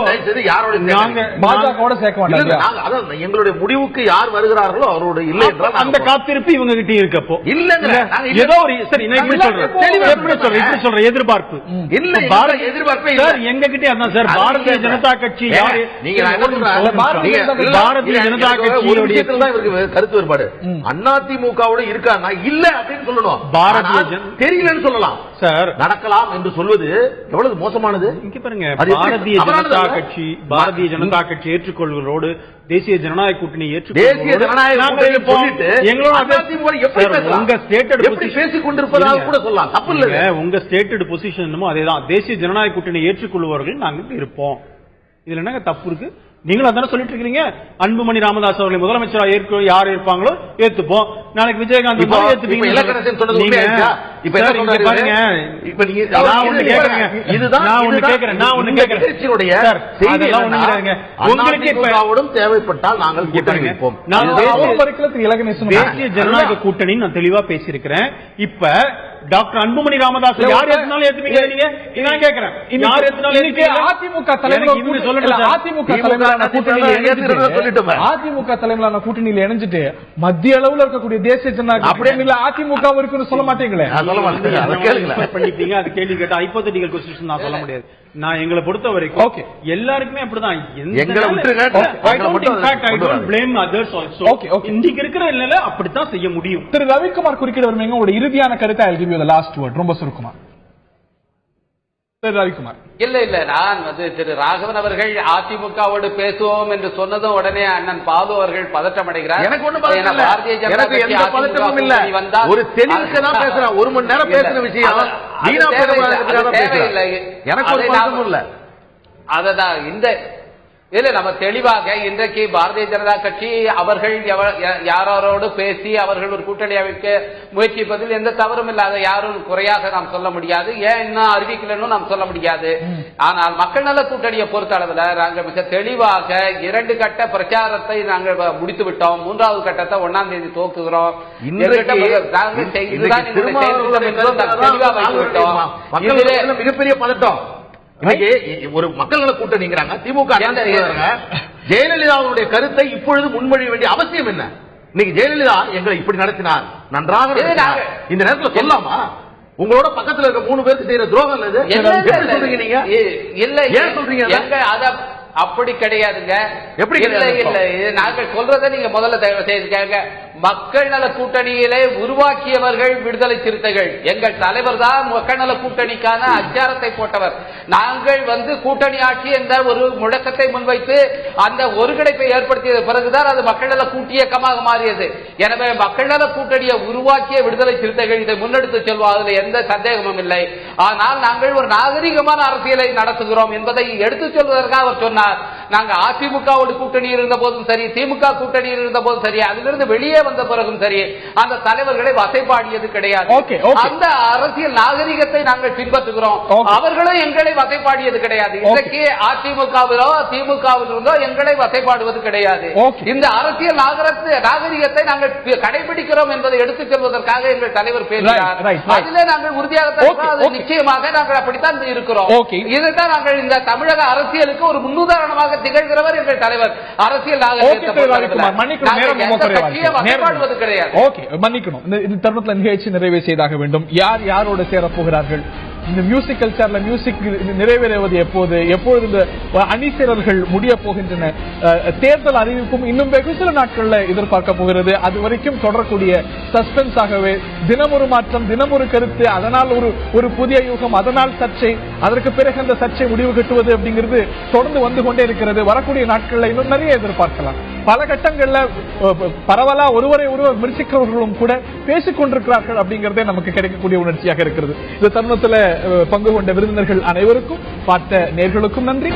நாங்க பாஜகவோட சேர்க்க மாட்டோம். எங்களுடைய முடிவுக்கு யார் வருகிறார்களோ அவரோட இல்லை என்றால் அந்த காத்திருப்பு இவங்க கிட்ட இருக்கப்போ இல்ல ஏதோ ஒரு சரி எப்படி சொல்றேன் எதிர்பார்ப்பு இல்ல. எதிர்பார்ப்பு எங்க கிட்டே அதான் சார். பாரதிய ஜனதா கட்சி பாரதிய ஜனதா கட்சியுடைய கருத்து வேறுபாடு அதிமுகவோட இருக்காங்க இல்ல அப்படின்னு சொல்லணும். பாரதிய தெரியலன்னு சொல்லலாம் சார். நடக்கலாம் என்று சொல்வது எவ்வளவு மோசமானது. இங்க பாருங்க, பாரதிய ஜனதா கட்சி ஏற்றுக்கொள்வதோடு தேசிய ஜனநாயக கூட்டணி உங்க ஸ்டேட்டட் பொசிஷன் என்னமோ அதேதான். தேசிய ஜனநாயக கூட்டணி ஏற்றுக்கொள்பவர்கள் நாங்க இருப்போம். இதுல என்னங்க தப்பு இருக்கு? நீங்களும் அதான சொல்லிட்டு இருக்கீங்க. அன்புமணி ராமதாஸ் அவர்களை முதலமைச்சரா யார் இருப்பாங்களோ ஏத்துப்போம். நாளைக்கு விஜயகாந்த் இப்ப என்ன சொல்றாரு பாருங்க, இப்ப நீங்க நான் ஒண்ணு கேக்குறேன், இதுதான் நான் ஒண்ணு கேக்குறேன், நான் ஒண்ணு கேக்குறேன், நிகழ்ச்சியுடைய செய்தி என்னங்க, உங்களுக்கு இப்போடும் தேவைப்பட்டால் நாங்கள் கூட்டணி வைப்போம். தேசிய ஜனநாயக கூட்டணி நான் தெளிவா பேசியிருக்கிறேன். இப்ப டாக்டர் அன்புமணி ராமதாஸ் யார் எத்தனாலும் ஏத்துவீங்க நீங்க? நான் கேக்குறேன், யார் எத்தனாலும் அதிமுக தலைமையிலான அதிமுக தலைமையிலான கூட்டணியில் இணைஞ்சிட்டு மத்திய அளவுல இருக்கக்கூடிய தேசிய ஜனநாயக அப்படியே அதிமுக இருக்குன்னு சொல்ல மாட்டீங்களே? பண்ணிட்டீங்க. அது கேள்வி கேட்டா ஹைபோதெட்டிக்கல் क्वेश्चन நான் சொல்ல முடியாது. நான் எங்களை பொறுத்த வரைக்கும் எல்லாருக்குமே அப்படிதான். இன்னைக்கு இருக்கிற நிலையில அப்படித்தான் செய்ய முடியும். திரு ரவிக்குமார் குறுக்கிட வருவீங்க, உங்களுடைய இறுதியான கருத்தை I'll give you the last word. ரொம்ப சுருக்கமா திரு ரவிக்குமார். இல்ல நான் திரு ராகவன் அவர்கள் அதிமுகவோடு பேசுவோம் என்று சொன்னதும் உடனே அண்ணன் பாலு அவர்கள் பதட்டம் அடைகிறார். எனக்கு ஒண்ணு பாரதிய ஜனதா கட்சி பதட்டமும் இல்ல, ஒரு தெளிவுக்கு தான் பேசுறேன். ஒரு மணி நேரம் பேசுற விஷயம் எனக்கு ஒரு பதட்டமும் இல்ல. அததான் இந்த இல்ல நம்ம தெளிவாக இன்றைக்கு பாரதிய ஜனதா கட்சி அவர்கள் யாரோடு பேசி அவர்கள் ஒரு கூட்டணி அமைக்க முயற்சிப்பதில் எந்த தவறும் இல்லை. அதை யாரும் குறையாக நாம் சொல்ல முடியாது. ஏன் இன்னும் அறிவிக்கலன்னு நாம் சொல்ல முடியாது. ஆனால் மக்கள் நல கூட்டணியை பொறுத்த அளவில் நாங்கள் மிக தெளிவாக 2 கட்ட பிரச்சாரத்தை நாங்கள் முடித்து விட்டோம். 3வது கட்டத்தை 1ஆம் தேதி துவக்குகிறோம். மிகப்பெரிய பதட்டம் இன்னைக்கு ஒரு மக்கள் நல கூட்டணிங்கிறாங்க, திமுக ஜெயலலிதாவுடைய கருத்தை இப்பொழுது முன்மொழிய வேண்டிய அவசியம் என்ன? இன்னைக்கு ஜெயலலிதா எங்களை இப்படி நடத்தினார், நன்றாக இந்த நேரத்தில் சொல்லாமா? உங்களோட பக்கத்தில் இருக்க 3 பேருக்கு செய்யற துரோகம் சொல்றீங்க நீங்க? இல்ல ஏன் சொல்றீங்க? அப்படி கிடையாதுங்க. எப்படி இல்ல நாங்கள் சொல்றதை நீங்க முதல்ல தயவு செய்து கேளுங்க. மக்கள் நல கூட்டணியிலே உருவாக்கியவர்கள் விடுதலை சிறுத்தைகள். எங்கள் தலைவர் தான் மக்கள் நல கூட்டணிக்கான அச்சாரத்தை போட்டவர். நாங்கள் கூட்டணி ஆட்சி என்ற ஒரு முழக்கத்தை முன்வைத்து அந்த ஒருங்கிணைப்பை ஏற்படுத்திய பிறகுதான் அது மக்கள் நல கூட்டியக்கமாக மாறியது. எனவே மக்கள் நல கூட்டணியை உருவாக்கிய விடுதலை சிறுத்தைகள் இதை முன்னெடுத்து செல்வதில் எந்த சந்தேகமும் இல்லை. ஆனால் நாங்கள் ஒரு நாகரிகமான அரசியலை நடத்துகிறோம் என்பதை எடுத்துச் சொல்வதற்காக அவர் சொன்னார். நாங்கள் அதிமுகவோடு கூட்டணியில் இருந்த போதும் சரி, திமுக கூட்டணியில் இருந்த போதும் சரி, அதிலிருந்து வெளியே வந்த பிறகும் சரி, அந்த தலைவர்களை வசைப்பாடியது கிடையாது. அந்த அரசியல் நாகரிகத்தை நாங்கள் பின்பற்றுகிறோம். அவர்களும் எங்களை வசைப்பாடியது கிடையாது. இன்றைக்கு அதிமுகவிலோ திமுகவில் இருந்தோ எங்களை வசைப்பாடுவது கிடையாது. இந்த அரசியல் நாகரிகத்தை நாங்கள் கடைபிடிக்கிறோம் என்பதை எடுத்துச் செல்வதற்காக எங்கள் தலைவர் பேசுகிறார். அதிலே நாங்கள் உறுதியாக நிச்சயமாக நாங்கள் அப்படித்தான் இருக்கிறோம். இதைத்தான் நாங்கள் இந்த தமிழக அரசியலுக்கு ஒரு முன்னுதாரணமாக திகழ்கிறவர் எங்கள் தலைவர். அரசியல் மன்னிக்கணும், இந்த தருணத்தில் நிகழ்ச்சி நிறைவு செய்தாக வேண்டும். யார் யாரோடு சேரப் போகிறார்கள், இந்த மியூசிக் கல்ச்சர்ல மியூசிக் நிறைவேறுவது எப்போது இந்த அணிசேரர்கள் முடிய போகின்றன, தேர்தல் அறிவிப்பும் இன்னும் வெகு சில நாட்கள்ல எதிர்பார்க்க போகிறது. அது வரைக்கும் தொடரக்கூடிய சஸ்பென்ஸ் ஆகவே தினமொரு மாற்றம், தினமொரு கருத்து, அதனால் ஒரு புதிய யுகம், அதனால் சர்ச்சை, அதற்கு பிறகு அந்த சர்ச்சை முடிவு கட்டுவது அப்படிங்கிறது தொடர்ந்து வந்து கொண்டே இருக்கிறது. வரக்கூடிய நாட்கள்ல இன்னும் நிறைய எதிர்பார்க்கலாம். பல கட்டங்கள்ல பரவலா ஒருவரை ஒருவர் விமர்சிக்கிறவர்களும் கூட பேசிக் கொண்டிருக்கிறார்கள் அப்படிங்கறதே நமக்கு கிடைக்கக்கூடிய உணர்ச்சியாக இருக்கிறது. இந்த தருணத்துல பங்கு கொண்ட விருந்தினர்கள் அனைவருக்கும், பார்த்த நேயர்களுக்கும் நன்றி.